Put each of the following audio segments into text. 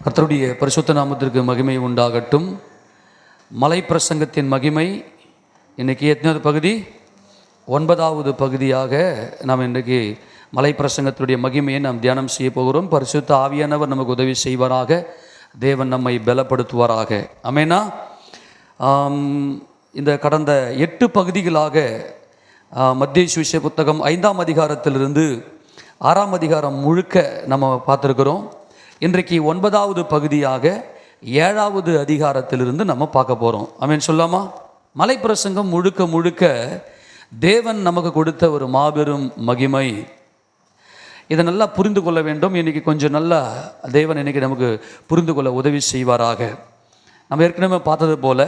கர்த்தருடைய பரிசுத்த நாமத்திற்கு மகிமை உண்டாகட்டும். மலை பிரசங்கத்தின் மகிமை இன்றைக்கி எத்தனாவது பகுதி? 9வது பகுதியாக நாம் இன்றைக்கு மலை பிரசங்கத்துடைய மகிமையை நாம் தியானம் செய்ய போகிறோம். பரிசுத்த ஆவியானவர் நமக்கு உதவி செய்வாராக. தேவன் நம்மை பலப்படுத்துவாராக. ஆமெனா. இந்த கடந்த 8 பகுதிகளாக மத்தேயு சுவிசேஷ புத்தகம் 5ஆம் அதிகாரத்திலிருந்து 6ஆம் அதிகாரம் முழுக்க நம்ம பார்த்துருக்கிறோம். இன்றைக்கு 9வது பகுதியாக 7வது அதிகாரத்திலிருந்து நம்ம பார்க்க போகிறோம். ஆமென் சொல்லாமா? மலை பிரசங்கம் முழுக்க முழுக்க தேவன் நமக்கு கொடுத்த ஒரு மாபெரும் மகிமை. இதை நல்லா புரிந்து கொள்ள வேண்டும். இன்றைக்கி கொஞ்சம் நல்லா தேவன் இன்றைக்கி நமக்கு புரிந்து கொள்ள உதவி செய்வாராக. நம்ம ஏற்கனவே பார்த்தது போல்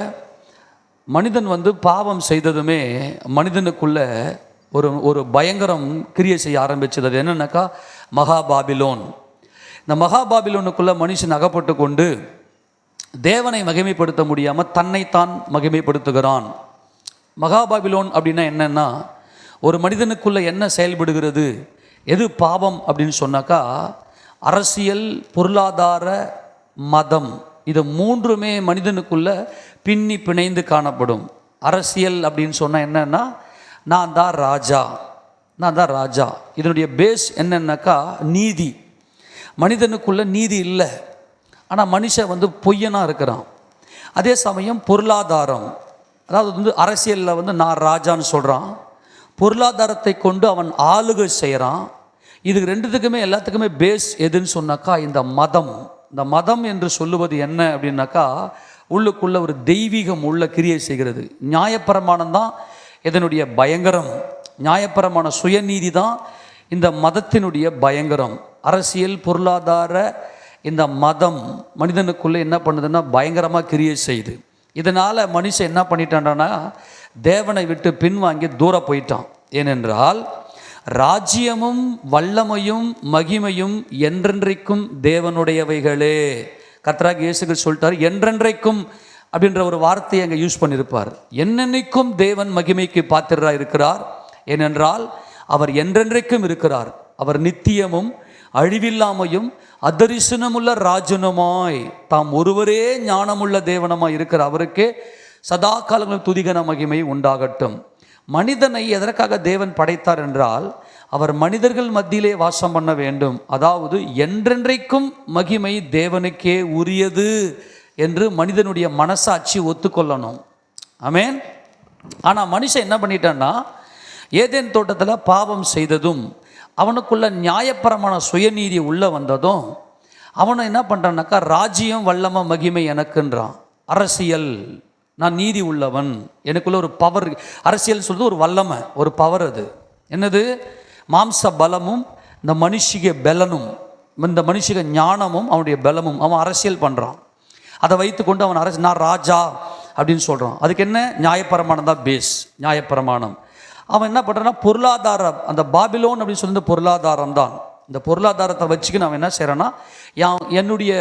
மனிதன் பாவம் செய்ததுமே மனிதனுக்குள்ள ஒரு பயங்கரம் கிரியை செய்ய ஆரம்பிச்சது. அது என்னன்னாக்கா மகாபாபிலோன். இந்த மகாபாபிலோனுக்குள்ளே மனுஷன் அகப்பட்டு கொண்டு தேவனை மகிமைப்படுத்த முடியாமல் தன்னைத்தான் மகிமைப்படுத்துகிறான். மகாபாபிலோன் அப்படின்னா என்னென்னா, ஒரு மனிதனுக்குள்ளே என்ன செயல்படுகிறது, எது பாவம் அப்படின்னு சொன்னாக்கா அரசியல், பொருளாதார, மதம், இது மூன்றுமே மனிதனுக்குள்ளே பின்னி பிணைந்து காணப்படும். அரசியல் அப்படின்னு சொன்னால் என்னென்னா, நான் தான் ராஜா. இதனுடைய பேஸ் என்னன்னாக்கா நீதி. மனிதனுக்குள்ள நீதி இல்லை, ஆனால் மனுஷன் பொய்யனாக இருக்கிறான். அதே சமயம் பொருளாதாரம், அதாவது அரசியலில் நான் ராஜான்னு சொல்கிறான். பொருளாதாரத்தை கொண்டு அவன் ஆளுகை செய்கிறான். இதுக்கு ரெண்டுத்துக்குமே எல்லாத்துக்குமே பேஸ் எதுன்னு சொன்னாக்கா இந்த மதம். இந்த மதம் என்று சொல்லுவது என்ன அப்படின்னாக்கா, உள்ளுக்குள்ள ஒரு தெய்வீகம் உள்ள கிரியை செய்கிறது. நியாயப்பிரமாணம் தான் இதனுடைய பயங்கரம். நியாயப்பிரமாண சுயநீதி தான் இந்த மதத்தினுடைய பயங்கரம். அரசியல், பொருளாதார, இந்த மதம் மனிதனுக்குள்ளே என்ன பண்ணுதுன்னா பயங்கரமாக கிரியை செய்யுது. இதனால் மனுஷன் என்ன பண்ணிட்டான்னா தேவனை விட்டு பின்வாங்கி தூர போயிட்டான். ஏனென்றால் ராஜ்யமும் வல்லமையும் மகிமையும் என்றென்றைக்கும் தேவனுடையவைகளே. கர்த்தராகிய இயேசு கிறிஸ்து சொல்லிட்டார், என்றென்றைக்கும் அப்படின்ற ஒரு வார்த்தையை அங்கே யூஸ் பண்ணியிருப்பார். என்னென்னைக்கும் தேவன் மகிமைக்கு பாத்திரராக இருக்கிறார். ஏனென்றால் அவர் என்றென்றைக்கும் இருக்கிறார். அவர் நித்தியமும் அழிவில்லாமையும் அதரிசனமுள்ள ராஜனுமாய் தாம் ஒருவரே ஞானமுள்ள தேவனமாய் இருக்கிற அவருக்கே சதா காலங்களில் துதிகன மகிமை உண்டாகட்டும். மனிதனை எதற்காக தேவன் படைத்தார் என்றால், அவர் மனிதர்கள் மத்தியிலே வாசம் பண்ண வேண்டும். அதாவது என்றென்றைக்கும் மகிமை தேவனுக்கே உரியது என்று மனிதனுடைய மனசாட்சி ஒத்துக்கொள்ளணும். ஆமென். ஆனால் மனுஷன் என்ன பண்ணிட்டான்னா, ஏதேன் தோட்டத்தில் பாவம் செய்ததும் அவனுக்குள்ள நியாயப்பிரமாண சுயநீதி உள்ளே வந்ததும் அவனை என்ன பண்ணுறான்னாக்கா ராஜ்யம், வல்லமை, மகிமை எனக்குன்றான். அரசியல், நான் நீதி உள்ளவன், எனக்குள்ள ஒரு பவர். அரசியல் சொல்றது ஒரு வல்லமை, ஒரு பவர். அது என்னது? மாம்ச பலமும் இந்த மனுஷிக பலனும், இந்த மனுஷிக ஞானமும் அவனுடைய பலமும். அவன் அரசியல் பண்ணுறான். அதை வைத்து கொண்டு அவன் நான் ராஜா அப்படின்னு சொல்கிறான். அதுக்கு என்ன? நியாயப்பிரமாணம் தான் பேஸ். நியாயப்பிரமாணம். அவன் என்ன பண்ணுறான்னா பொருளாதாரம், அந்த பாபிலோன் அப்படின்னு சொல்லி பொருளாதாரம் தான். இந்த பொருளாதாரத்தை வச்சுக்கின்னு அவன் என்ன செய்கிறான்னா, என்னுடைய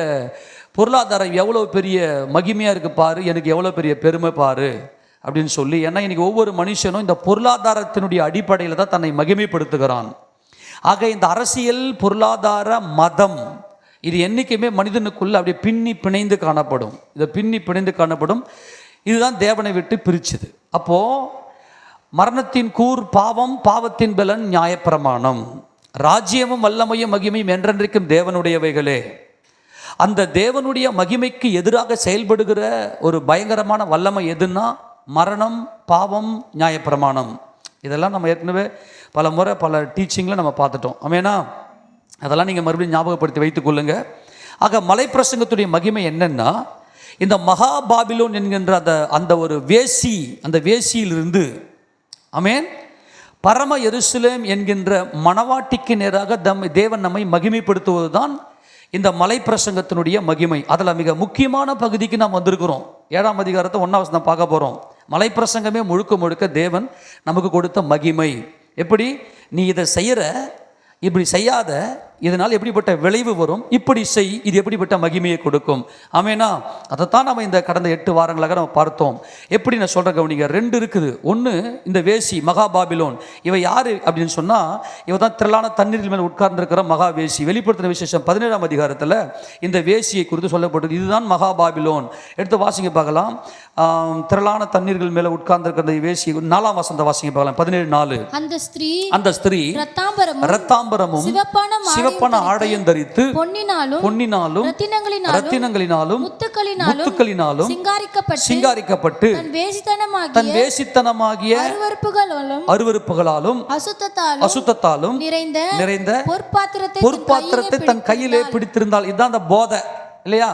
பொருளாதாரம் எவ்வளோ பெரிய மகிமையாக இருக்குது பாரு, எனக்கு எவ்வளோ பெரிய பெருமை பாரு அப்படின்னு சொல்லி. ஏன்னா இன்றைக்கி ஒவ்வொரு மனுஷனும் இந்த பொருளாதாரத்தினுடைய அடிப்படையில் தான் தன்னை மகிமைப்படுத்துகிறான். ஆக இந்த அரசியல், பொருளாதார, மதம் இது என்றைக்குமே மனிதனுக்குள்ளே அப்படியே பின்னி பிணைந்து காணப்படும். இதை பின்னி பிணைந்து காணப்படும். இதுதான் தேவனை விட்டு பிரிச்சுது. அப்போது மரணத்தின் கூர் பாவம், பாவத்தின் பலன் நியாயப்பிரமாணம். ராஜ்யமும் வல்லமையும் மகிமையும் என்றென்றைக்கும் தேவனுடையவைகளே. அந்த தேவனுடைய மகிமைக்கு எதிராக செயல்படுகிற ஒரு பயங்கரமான வல்லமை எதுன்னா மரணம், பாவம், நியாயப்பிரமாணம். இதெல்லாம் நம்ம ஏற்கனவே பல முறை பல டீச்சிங்கில் நம்ம பார்த்துட்டோம். ஆமெனா. அதெல்லாம் நீங்கள் மறுபடியும் ஞாபகப்படுத்தி வைத்துக் கொள்ளுங்க. ஆக மலை பிரசங்கத்துடைய மகிமை என்னன்னா, இந்த மகாபாபிலோன் என்கின்ற அந்த ஒரு வேசி, அந்த வேசியிலிருந்து ஆமென் பரம எருசலேம் என்கின்ற மணவாட்டிக்கு நேராக தேவன் நம்மை மகிமைப்படுத்துவது தான் இந்த மலை பிரசங்கத்தினுடைய மகிமை. அதில் மிக முக்கியமான பகுதிக்கு நாம் வந்திருக்கிறோம். 7ஆம் அதிகாரத்தை 1ஆம் வசனம் பார்க்க போகிறோம். மலை பிரசங்கமே முழுக்க முழுக்க தேவன் நமக்கு கொடுத்த மகிமை. எப்படி? நீ இதை செய்கிற, இப்படி செய்யாத, இதனால் எப்படிப்பட்ட விளைவு வரும், இப்படி செய், இது எப்படிப்பட்ட மகிமையை கொடுக்கும். ஆமேனா? அதைத்தான் நம்ம இந்த கடந்த 8 வாரங்களாக நம்ம பார்த்தோம். எப்படி நான் சொல்கிற கவனிங்க, 2 இருக்குது. ஒன்று இந்த வேசி மகாபாபிலோன். இவ யார் அப்படின்னு சொன்னால், இவ தான் திரளான தண்ணீர்கள் மேலே உட்கார்ந்துருக்கிற மகாவேசி. வெளிப்படுத்தின விசேஷம் 17ஆம் அதிகாரத்தில் இந்த வேசியை குறித்து சொல்லப்பட்டது. இதுதான் மகாபாபிலோன். எடுத்து வாசிங்க பார்க்கலாம். திரளான தண்ணீர்கள் மேலே உட்கார்ந்துருக்கிற வேசி 4ஆம் வசனத்தை வாசிங்க பார்க்கலாம். 17:4. அந்த ஸ்திரீ ரத்தாம்பரமும் சிவப்பான ஆடையும் தரித்து பொன்னினாலும் ரத்தினங்களினாலும் முத்துக்களினாலும் சிங்காரிக்கப்பட்டு தன் வேசித்தனமாகிய அருவருப்புகளாலும் அசுத்தத்தாலும் நிறைந்த பொற்பாத்திரத்தை தன் கையிலே பிடித்திருந்தால். இதுதான் அந்த போதை இல்லையா?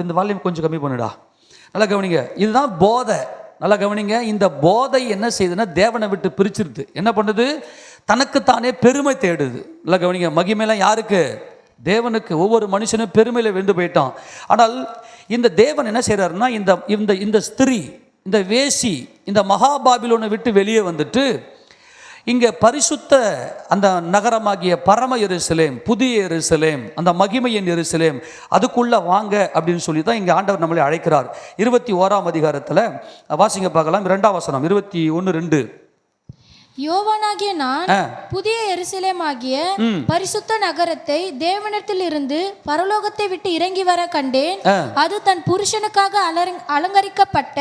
இந்த வால்யூம் கொஞ்சம் கம்மி பண்ணுடா. நல்லா கவனிங்க, இதுதான் போதை. நல்லா கவனிங்க, இந்த போதை என்ன செய்யுதுன்னா தேவனை விட்டு பிரிச்சிருது. என்ன பண்ணுது? தனக்குத்தானே பெருமை தேடுது. நல்லா கவனிங்க, மகிமையெல்லாம் யாருக்கு? தேவனுக்கு. ஒவ்வொரு மனுஷனும் பெருமையில் வெந்து போயிட்டான். ஆனால் இந்த தேவன் என்ன செய்கிறாருன்னா, இந்த ஸ்திரீ, இந்த வேசி, இந்த மகாபாபிலோனை விட்டு வெளியே வந்துட்டு இங்கே பரிசுத்த அந்த நகரமாகிய பரம எருசலேம், புதிய எருசலேம், அந்த மகிமையின் எருசலேம், அதுக்குள்ளே வாங்க அப்படின்னு சொல்லி தான் இங்கே ஆண்டவர் நம்மளை அழைக்கிறார். 21ஆம் அதிகாரத்தில் வாசிங்க பார்க்கலாம். 2ஆம் வசனம் 21:2. யோவானாகிய நான் புதிய எருசலேமாகிய பரிசுத்த நகரத்தை தேவனிடத்தில் இருந்து பரலோகத்தை விட்டு இறங்கி வர கண்டேன். அது தன் புருஷனுக்காக அலங்கரிக்கப்பட்ட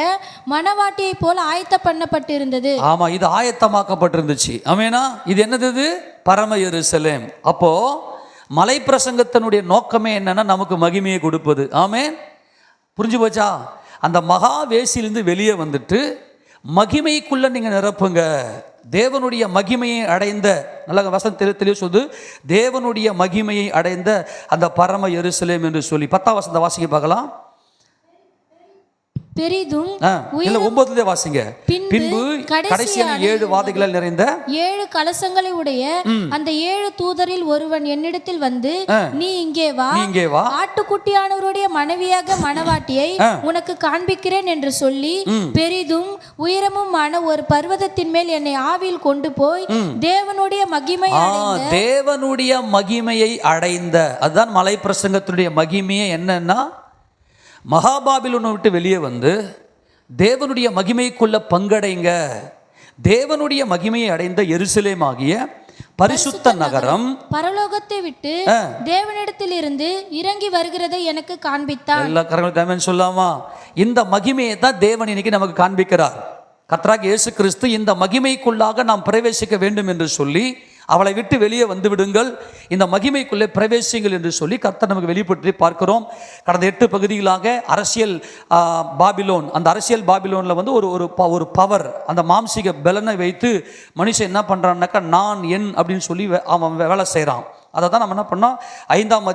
மணவாட்டியை போல ஆயத்த பண்ணப்பட்டிருந்தது. ஆமா, இது ஆயத்தமாக்கப்பட்டிருந்துச்சு. ஆமேனா? இது என்னது? பரம எருசலேம். அப்போ மலை பிரசங்கத்தினுடைய நோக்கமே என்னன்னா நமக்கு மகிமையை கொடுப்பது. ஆமேன்? புரிஞ்சு போச்சா? அந்த மகா வேசிலிருந்து வெளியே வந்துட்டு மகிமைக்குள்ள நீங்க நிரப்புங்க. தேவனுடைய மகிமையை அடைந்த, நல்ல வசனம் தெளிவு சொல்லுது, தேவனுடைய மகிமையை அடைந்த அந்த பரம எருசலேம் என்று சொல்லி 10ஆம் வசனத்தை வாசிக்க பார்க்கலாம். பெரிதும் 9 வாசிங்க. பின்பு கடைசியான 7 வாதைகளால் நிறைந்த 7 கலசங்களை உடைய அந்த 7 தூதரில் ஒருவன் என்னிடத்தில் வந்து, நீ இங்கே வா, ஆட்டுக்குட்டியானவருடைய மனைவியாக மணவாட்டியை உனக்கு காண்பிக்கிறேன் என்று சொல்லி பெரிதும் உயரமுமான ஒரு பர்வதத்தின் மேல் என்னை ஆவியில் கொண்டு போய் தேவனுடைய மகிமையை அடைந்த, அதுதான் மலை பிரசங்கத்தினுடைய மகிமையே. என்னன்னா, மகாபாபிலோனை விட்டு வெளியே வந்து தேவனுடைய மகிமைக்குள்ள பங்கடைங்க. தேவனுடைய மகிமையை அடைந்த எருசலேம் ஆகிய பரிசுத்த நகரம் பரலோகத்தை விட்டு தேவனிடத்தில் இருந்து இறங்கி வருகிறதை எனக்கு காண்பித்தார். எல்லா கரங்களும் சொல்லாமா? இந்த மகிமையை தான் தேவன் இன்னைக்கு நமக்கு காண்பிக்கிறார். கர்த்தராகிய இயேசு கிறிஸ்து இந்த மகிமைக்குள்ளாக நாம் பிரவேசிக்க வேண்டும் என்று சொல்லி, அவளை விட்டு வெளியே வந்து விடுங்கள், இந்த மகிமைக்குள்ளே பிரவேசிங்கள் என்று சொல்லி கர்த்தர் நமக்கு வெளிப்பட்டு பார்க்கிறோம். கடந்த 8 பகுதிகளாக அரசியல் பாபிலோன், அந்த அரசியல் பாபிலோனில் வந்து ஒரு பவர், அந்த மாம்சீக பலனை வைத்து மனுஷன் என்ன பண்ணுறான்னாக்கா நான் என் அப்படின்னு சொல்லி அவன் வேலை செய்கிறான். அதை தான் நம்ம என்ன பண்ணோம், 5ஆம்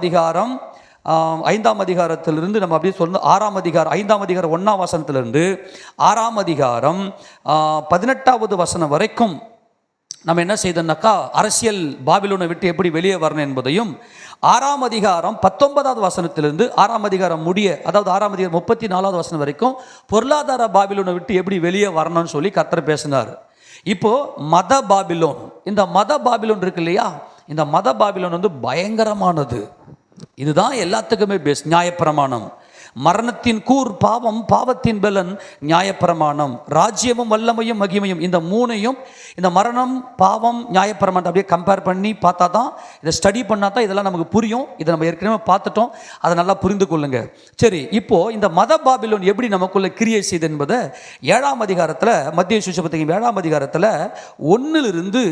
அதிகாரத்திலிருந்து நம்ம அப்படியே சொல்லணும். 5ஆம் அதிகாரம் 1ஆம் வசனத்திலிருந்து 6ஆம் அதிகாரம் 18வது வசனம் வரைக்கும் நம்ம என்ன செய்தோம்னாக்கா அரசியல் பாபிலோனை விட்டு எப்படி வெளியே வரணும் என்பதையும், 6ஆம் அதிகாரம் 19வது வசனத்திலிருந்து 6ஆம் அதிகாரம் முடிய, அதாவது 6ஆம் அதிகாரம் 34வது வசனம் வரைக்கும் பொருளாதார பாபிலோனை விட்டு எப்படி வெளியே வரணும்னு சொல்லி கர்த்தர் பேசினார். இப்போ மத பாபிலோன், இந்த மத பாபிலோன் இருக்கு இல்லையா, இந்த மத பாபிலோன் வந்து பயங்கரமானது. இதுதான் எல்லாத்துக்குமே பேஸ். நியாயப்பிரமாணம், மரணத்தின் கூர் பாவம், பாவத்தின் பலன் நியாயப்பிரமாணம், ராஜ்யமும் வல்லமையும் மகிமையும், இந்த மூணையும், இந்த மரணம், பாவம், நியாயப்பிரமாணத்தை அப்படியே கம்பேர் பண்ணி பார்த்தா தான், இதை ஸ்டடி பண்ணால் தான் இதெல்லாம் நமக்கு புரியும். இதை நம்ம ஏற்கனவே பார்த்துட்டோம், அதை நல்லா புரிந்து கொள்ளுங்க. சரி, இப்போது இந்த மத பாபிலோன் எப்படி நமக்குள்ள கிரியை செய்து என்பதை 7ஆம் அதிகாரத்தில், மத்திய சுவிசேஷம் 7ஆம் அதிகாரத்தில் 1லிருந்து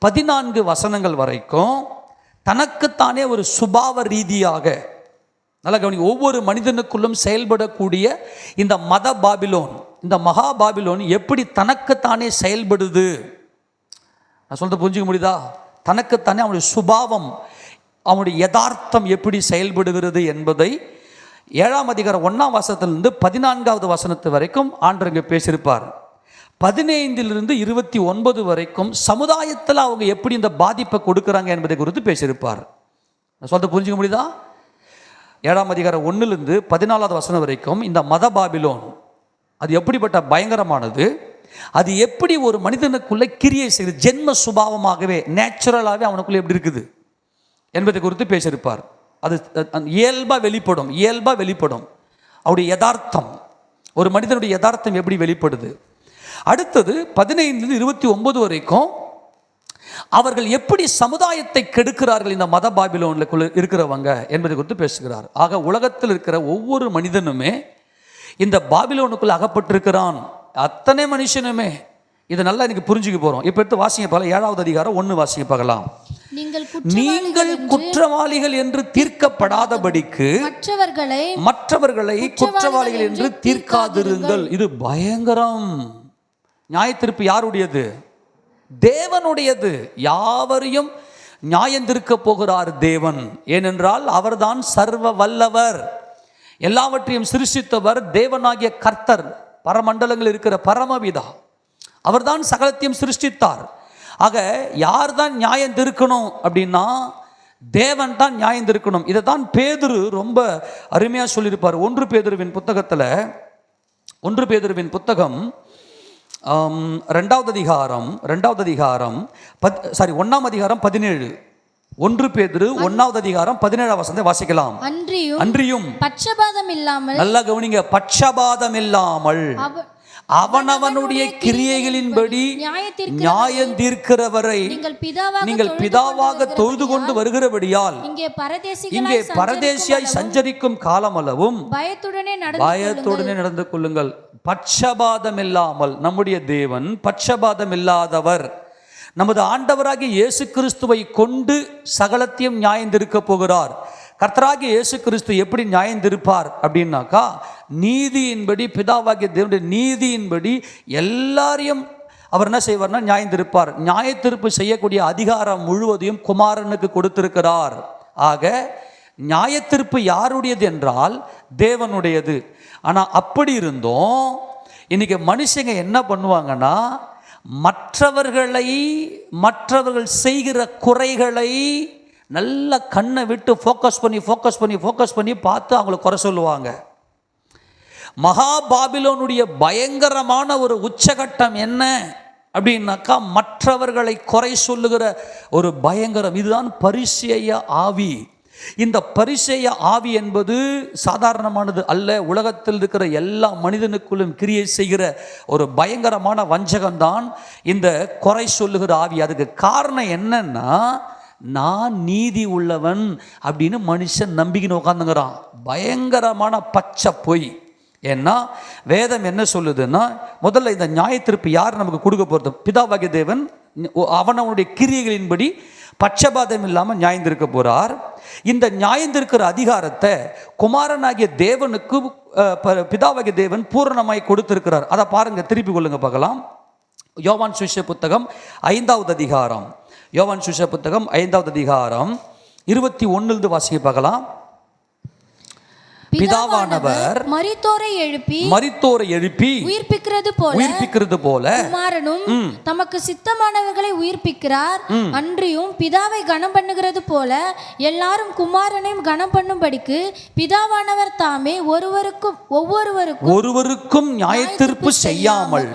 14 வசனங்கள் வரைக்கும் தனக்குத்தானே ஒரு சுபாவ ரீதியாக, நல்லா கவனிங்க, ஒவ்வொரு மனிதனுக்குள்ளும் செயல்படக்கூடிய இந்த மத பாபிலோன், இந்த மகா பாபிலோன் எப்படி தனக்குத்தானே செயல்படுது, நான் சொல்றது புரிஞ்சுக்க முடியுதா? தனக்குத்தானே அவனுடைய சுபாவம், அவனுடைய யதார்த்தம் எப்படி செயல்படுகிறது என்பதை 7ஆம் அதிகாரம் 1ஆம் வசனத்திலிருந்து 14வது வசனத்து வரைக்கும் ஆண்டவங்க பேசியிருப்பார். 15லிருந்து 29 வரைக்கும் சமுதாயத்தில் அவங்க எப்படி இந்த பாதிப்பை கொடுக்குறாங்க என்பதை குறித்து பேசியிருப்பார். நான் சொல்றது புரிஞ்சுக்க முடியுதா? 7ஆம் அதிகாரம் 1லிருந்து 14வது வசனம் வரைக்கும் இந்த மத பாபிலோன் அது எப்படிப்பட்ட பயங்கரமானது, அது எப்படி ஒரு மனிதனுக்குள்ளே கிரியை செய்யுது, ஜென்ம சுபாவமாகவே நேச்சுரலாகவே அவனுக்குள்ளே எப்படி இருக்குது, என்பதை குறித்து பேசியிருப்பார். அது இயல்பாக வெளிப்படும் அவருடைய யதார்த்தம், ஒரு மனிதனுடைய யதார்த்தம் எப்படி வெளிப்படுது. அடுத்தது 15-29 வரைக்கும் அவர்கள் எப்படி சமுதாயத்தை கெடுக்கிறார்கள் இந்த மத பாபிலோனுக்குள்ள இருக்கிறவங்க என்பதை குறித்து பேசுகிறார். ஆக உலகத்தில் இருக்கிற ஒவ்வொரு மனிதனுமே இந்த பாபிலோனுக்குள்ள அகப்பட்டிருக்கிறான். அத்தனை மனுஷனுமே இதை நல்லா எனக்கு புரிஞ்சுக்க போறோம். இப்போ எடுத்து வாசிங்க பார்க்கலாம், 7வது அதிகாரம் 1 வாசிங்க பார்க்கலாம். நீங்கள் குற்றவாளிகள் என்று தீர்க்கப்படாதபடிக்கு மற்றவர்களை குற்றவாளிகள் என்று தீர்க்காதிருங்கள். இது பயங்கரம். நியாயத்தீர்ப்பு யாருடையது? தேவனுடையது. யாவரையும் நியாயந்தீர்க்க போகிறார் தேவன். ஏனென்றால் அவர்தான் சர்வ வல்லவர், எல்லாவற்றையும் சிருஷ்டித்தவர், தேவனாகிய கர்த்தர், பரமண்டலங்கள் இருக்கிற பரமபிதா. அவர்தான் சகலத்தையும் சிருஷ்டித்தார். ஆக யார் தான் நியாயம் தீர்க்கணும் அப்படின்னா தேவன் தான் நியாயம் தீர்க்கணும். இதை தான் பேதுரு ரொம்ப அருமையாக சொல்லியிருப்பார். 1 பேதுருவின் புத்தகத்தில் 1 பேதுருவின் புத்தகம் 2வது அதிகாரம் 1ஆம் அதிகாரம் 17. 1 பேதுரு 1வது அதிகாரம் 17ஆம் வசனத்தை வாசிக்கலாம். அன்றியும் பட்சபாதம் இல்லாமல், நல்லா கவனிங்க, பட்சபாதம் இல்லாமல் அவனவனுடைய கிரியைகளின்படி நியாயம் தீர்க்கிறவரை நீங்கள் பிதாவாக தொழுது கொண்டு வருகிறபடியால் இங்கே பரதேசியாய் சஞ்சரிக்கும் காலமளவும் பயத்துடனே நடந்து கொள்ளுங்கள். பட்சபாதம் இல்லாமல், நம்முடைய தேவன் பட்சபாதம் இல்லாதவர். நமது ஆண்டவராகிய இயேசு கிறிஸ்துவை கொண்டு சகலத்தையும் நியாயம் தீர்க்க போகிறார். கர்த்தராகிய இயேசு கிறிஸ்து எப்படி நியாயம் தீர்ப்பார் அப்படின்னாக்கா, நீதியின்படி, பிதாவாகிய தேவனுடைய நீதியின்படி எல்லாரையும் அவர் என்ன செய்வார்னா நியாயம் தீர்ப்பார். நியாய தீர்ப்பு செய்யக்கூடிய அதிகாரம் முழுவதையும் குமாரனுக்கு கொடுத்திருக்கிறார். ஆக நியாய தீர்ப்பு யாருடையது என்றால் தேவனுடையது. ஆனால் அப்படி இருந்தும் இன்னைக்கு மனுஷங்க என்ன பண்ணுவாங்கன்னா, மற்றவர்கள் செய்கிற குறைகளை நல்ல கண்ணை விட்டு ஃபோக்கஸ் பண்ணி பார்த்து அவங்கள குறை சொல்லுவாங்க. மகா பாபிலோனுடைய பயங்கரமான ஒரு உச்சகட்டம் என்ன அப்படின்னாக்கா, மற்றவர்களை குறை சொல்லுகிற ஒரு பயங்கரம். இதுதான் பரிசேய ஆவி. இந்த பரிசேய ஆவி என்பது சாதாரணமானது அல்ல. உலகத்தில் இருக்கிற எல்லா மனிதனுக்குள்ளும் கிரியை செய்கிற ஒரு பயங்கரமான வஞ்சகம்தான் இந்த குறை சொல்லுகிற ஆவி. அதுக்கு காரணம் என்னன்னா, நான் நீதி உள்ளவன் அப்படின்னு மனுஷன் நம்பிக்கின்னு உட்காந்துங்கிறான். பயங்கரமான பச்சை பொய். ஏன்னா வேதம் என்ன சொல்லுதுன்னா, முதல்ல இந்த நியாயத்தீர்ப்பு யார் நமக்கு கொடுக்க போகிறது? பிதாவாகிய தேவன் அவனுடைய கிரியைகளின்படி பட்சபாதம் இல்லாமல் நியாயந்திருக்க போகிறார். இந்த நியாயந்திருக்கிற அதிகாரத்தை குமாரனாகிய தேவனுக்கு பிதாவாகிய தேவன் பூரணமாய் கொடுத்திருக்கிறார். அதை பாருங்க, திருப்பி கொள்ளுங்க பார்க்கலாம். யோவான் சுவிசேஷ புத்தகம் 5வது அதிகாரம், யோவான் சுவிசேஷ புத்தகம் 5வது அதிகாரம் 21 வாசிக்க பார்க்கலாம். பிதாவானவர் மரித்தோரை எழுப்பி உயிர்ப்பிக்கிறது போல குமாரனும் தமக்கு சித்தமானவர்களை உயிர்ப்பிக்கிறார். அன்றியும் பிதாவை கனம் பண்ணுகிறது போல எல்லாரும் குமாரனையும் கனம் பண்ணும்படிக்கு பிதாவானவர் தாமே ஒவ்வொருவருக்கும் நியாயத்தீர்ப்பு செய்யாமல்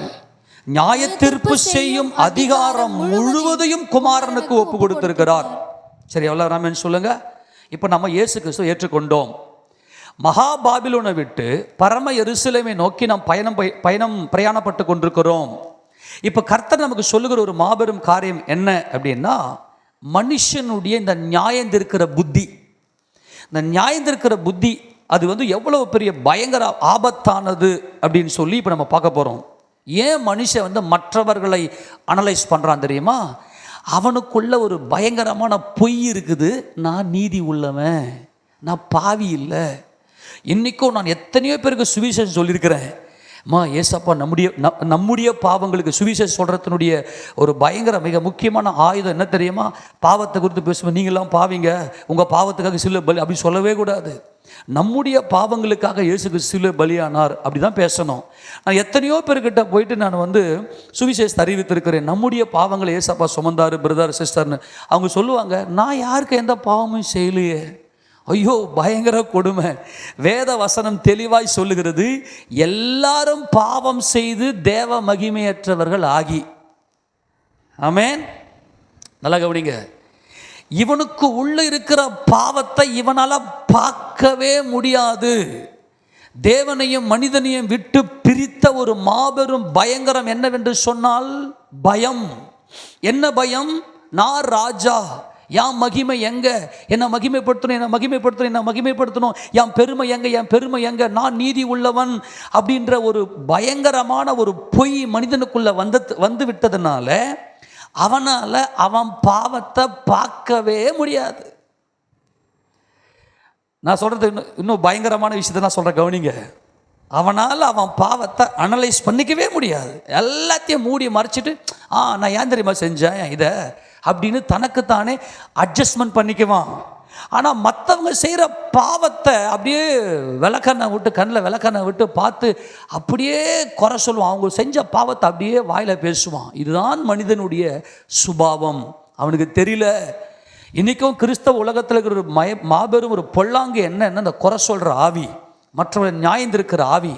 நியாயத்தீர்ப்பு செய்யும் அதிகாரம் முழுவதையும் குமாரனுக்கு ஒப்பு கொடுத்திருக்கிறார். சரி, எவ்வளவு ராமன் சொல்லுங்க. இப்போ நம்ம இயேசு கிறிஸ்துவை ஏற்றுக்கொண்டோம். மகா பாபிலோனை விட்டு பரம எருசலேமை நோக்கி நாம் பிரயாணப்பட்டு கொண்டிருக்கிறோம். இப்போ கர்த்தர் நமக்கு சொல்லுகிற ஒரு மாபெரும் காரியம் என்ன அப்படின்னா, மனுஷனுடைய இந்த நியாயந்திருக்கிற புத்தி, இந்த நியாயந்திருக்கிற புத்தி அது எவ்வளவு பெரிய பயங்கர ஆபத்தானது அப்படின்னு சொல்லி இப்போ நம்ம பார்க்க போகிறோம். ஏன் மனுஷன் மற்றவர்களை அனலைஸ் பண்ணுறான் தெரியுமா? அவனுக்குள்ள ஒரு பயங்கரமான பொய் இருக்குது. நான் நீதி உள்ளவன், நான் பாவி இல்லை. இன்றைக்கும் நான் எத்தனையோ பேருக்கு சுவிசேஷம் சொல்லியிருக்கிறேன். ஏசப்பா நம்முடைய பாவங்களுக்கு சுவிசேஷம் சொல்கிறதுனுடைய ஒரு பயங்கர மிக முக்கியமான ஆயுதம் என்ன தெரியுமா? பாவத்தை குறித்து பேசுவோம். நீங்களாம் பாவிங்க, உங்கள் பாவத்துக்காக சிலுவை பலி அப்படி சொல்லவே கூடாது. நம்முடைய பாவங்களுக்காக இயேசுக்கு சிலுவை பலியானார் அப்படி தான் பேசணும். நான் எத்தனையோ பேர்கிட்ட போயிட்டு நான் சுவிசேஷத்தை அறிவித்திருக்கிறேன். நம்முடைய பாவங்களை ஏசப்பா சுமந்தார் பிரதர் சிஸ்டர்னு. அவங்க சொல்லுவாங்க, நான் யாருக்கு எந்த பாவமும் செய்யலையே. ஐயோ, பயங்கர கொடுமை. வேத வசனம் தெளிவாய் சொல்லுகிறது, எல்லாரும் பாவம் செய்து தேவ மகிமையற்றவர்கள் ஆகி. ஆமென். நல்லா கவனிங்க. இவனுக்கு உள்ள இருக்கிற பாவத்தை இவனால பார்க்கவே முடியாது. தேவனையும் மனிதனையும் விட்டு பிரித்த ஒரு மாபெரும் பயங்கரம் என்னவென்று சொன்னால் பயம். என்ன பயம்? நான் ராஜா, என் மகிமை எங்க, என்னை மகிமைப்படுத்தணும், என்னை மகிமைப்படுத்தணும், என்னை மகிமைப்படுத்தணும், என் பெருமை எங்க, என் பெருமை எங்க, நான் நீதி உள்ளவன் அப்படின்ற ஒரு பயங்கரமான ஒரு பொய் மனிதனுக்குள்ள வந்து விட்டதுனால அவனால் அவன் பாவத்தை பார்க்கவே முடியாது. நான் சொல்கிறது இன்னும் பயங்கரமான விஷயத்தை நான் சொல்கிறேன், கவனிங்க. அவனால் அவன் பாவத்தை அனலைஸ் பண்ணிக்கவே முடியாது. எல்லாத்தையும் மூடி மறைச்சிட்டு நான் ஏன் தெரியுமா செஞ்சேன் இதை அப்படின்னு தனக்குத்தானே அட்ஜஸ்ட்மெண்ட் பண்ணிக்குவான். ஆனால் மற்றவங்க செய்கிற பாவத்தை அப்படியே விளக்கண்ணை விட்டு, கண்ணில் விளக்கண்ணை விட்டு பார்த்து அப்படியே குறை சொல்லுவான். அவங்க செஞ்ச பாவத்தை அப்படியே வாயில் பேசுவான். இதுதான் மனிதனுடைய சுபாவம். அவனுக்கு தெரியல. இன்றைக்கும் கிறிஸ்தவ உலகத்தில் இருக்கிற ஒரு மாபெரும் ஒரு பொல்லாங்கு என்னன்னா இந்த குறை சொல்கிற ஆவி, மற்றவர்கள் நியாயந்திருக்கிற ஆவி.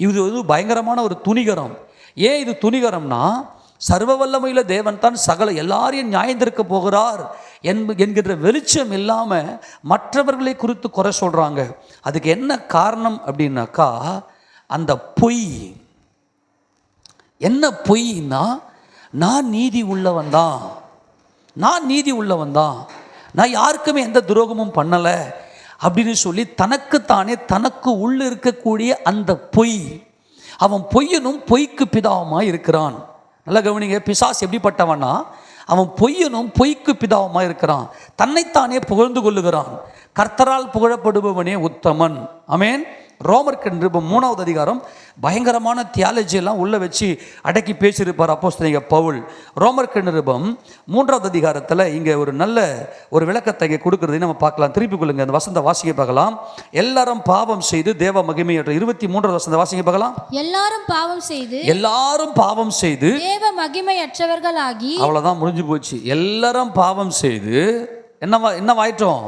இது பயங்கரமான ஒரு துணிகரம். ஏன் இது துணிகரம்னா, சர்வ வல்லமையில் தேவன் தான் சகல எல்லாரையும் நியாயந்திருக்க போகிறார் என்கின்ற வெளிச்சம் இல்லாமல் மற்றவர்களை குறித்து குறை சொல்கிறாங்க. அதுக்கு என்ன காரணம் அப்படின்னாக்கா, அந்த பொய். என்ன பொய்னா, நான் நீதி உள்ளவன் தான், நான் நீதி உள்ளவன் தான், நான் யாருக்குமே எந்த துரோகமும் பண்ணலை அப்படின்னு சொல்லி தனக்குத்தானே தனக்கு உள்ள இருக்கக்கூடிய அந்த பொய். அவன் பொய்யனும் பொய்க்கு பிதாவுமாய் இருக்கிறான். நல்லா கவனிங்க, பிசாசு எப்படிப்பட்டவனா, அவன் பொய்யனும் பொய்க்கு பிதாவுமாய் இருக்கிறான். தன்னைத்தானே புகழ்ந்து கொள்ளுகிறான். கர்த்தரால் புகழப்படுபவனே உத்தமன். ஆமென். ரோமருக்கு நிருபம் 3வது அதிகாரம் பயங்கரமான தியாலஜியெல்லாம் உள்ளே வச்சு அடக்கி பேசியிருப்பார் அப்போஸ்தலனாகிய பவுல். ரோமருக்கு நிருபம் 3வது அதிகாரத்தில் இங்கே ஒரு நல்ல ஒரு விளக்கத்தை இங்கே கொடுக்குறதை நம்ம பார்க்கலாம். திருப்பி கொள்ளுங்க, அந்த வசந்த வாசிக்க பார்க்கலாம். எல்லாரும் பாவம் செய்து தேவ மகிமையற்ற 23வது வசந்த வாசிக்க பார்க்கலாம். எல்லாரும் பாவம் செய்து தேவ மகிமையற்றவர்களாகி. அவ்வளோதான், முடிஞ்சு போச்சு. எல்லாரும் பாவம் செய்து என்னவாயிட்டோம்?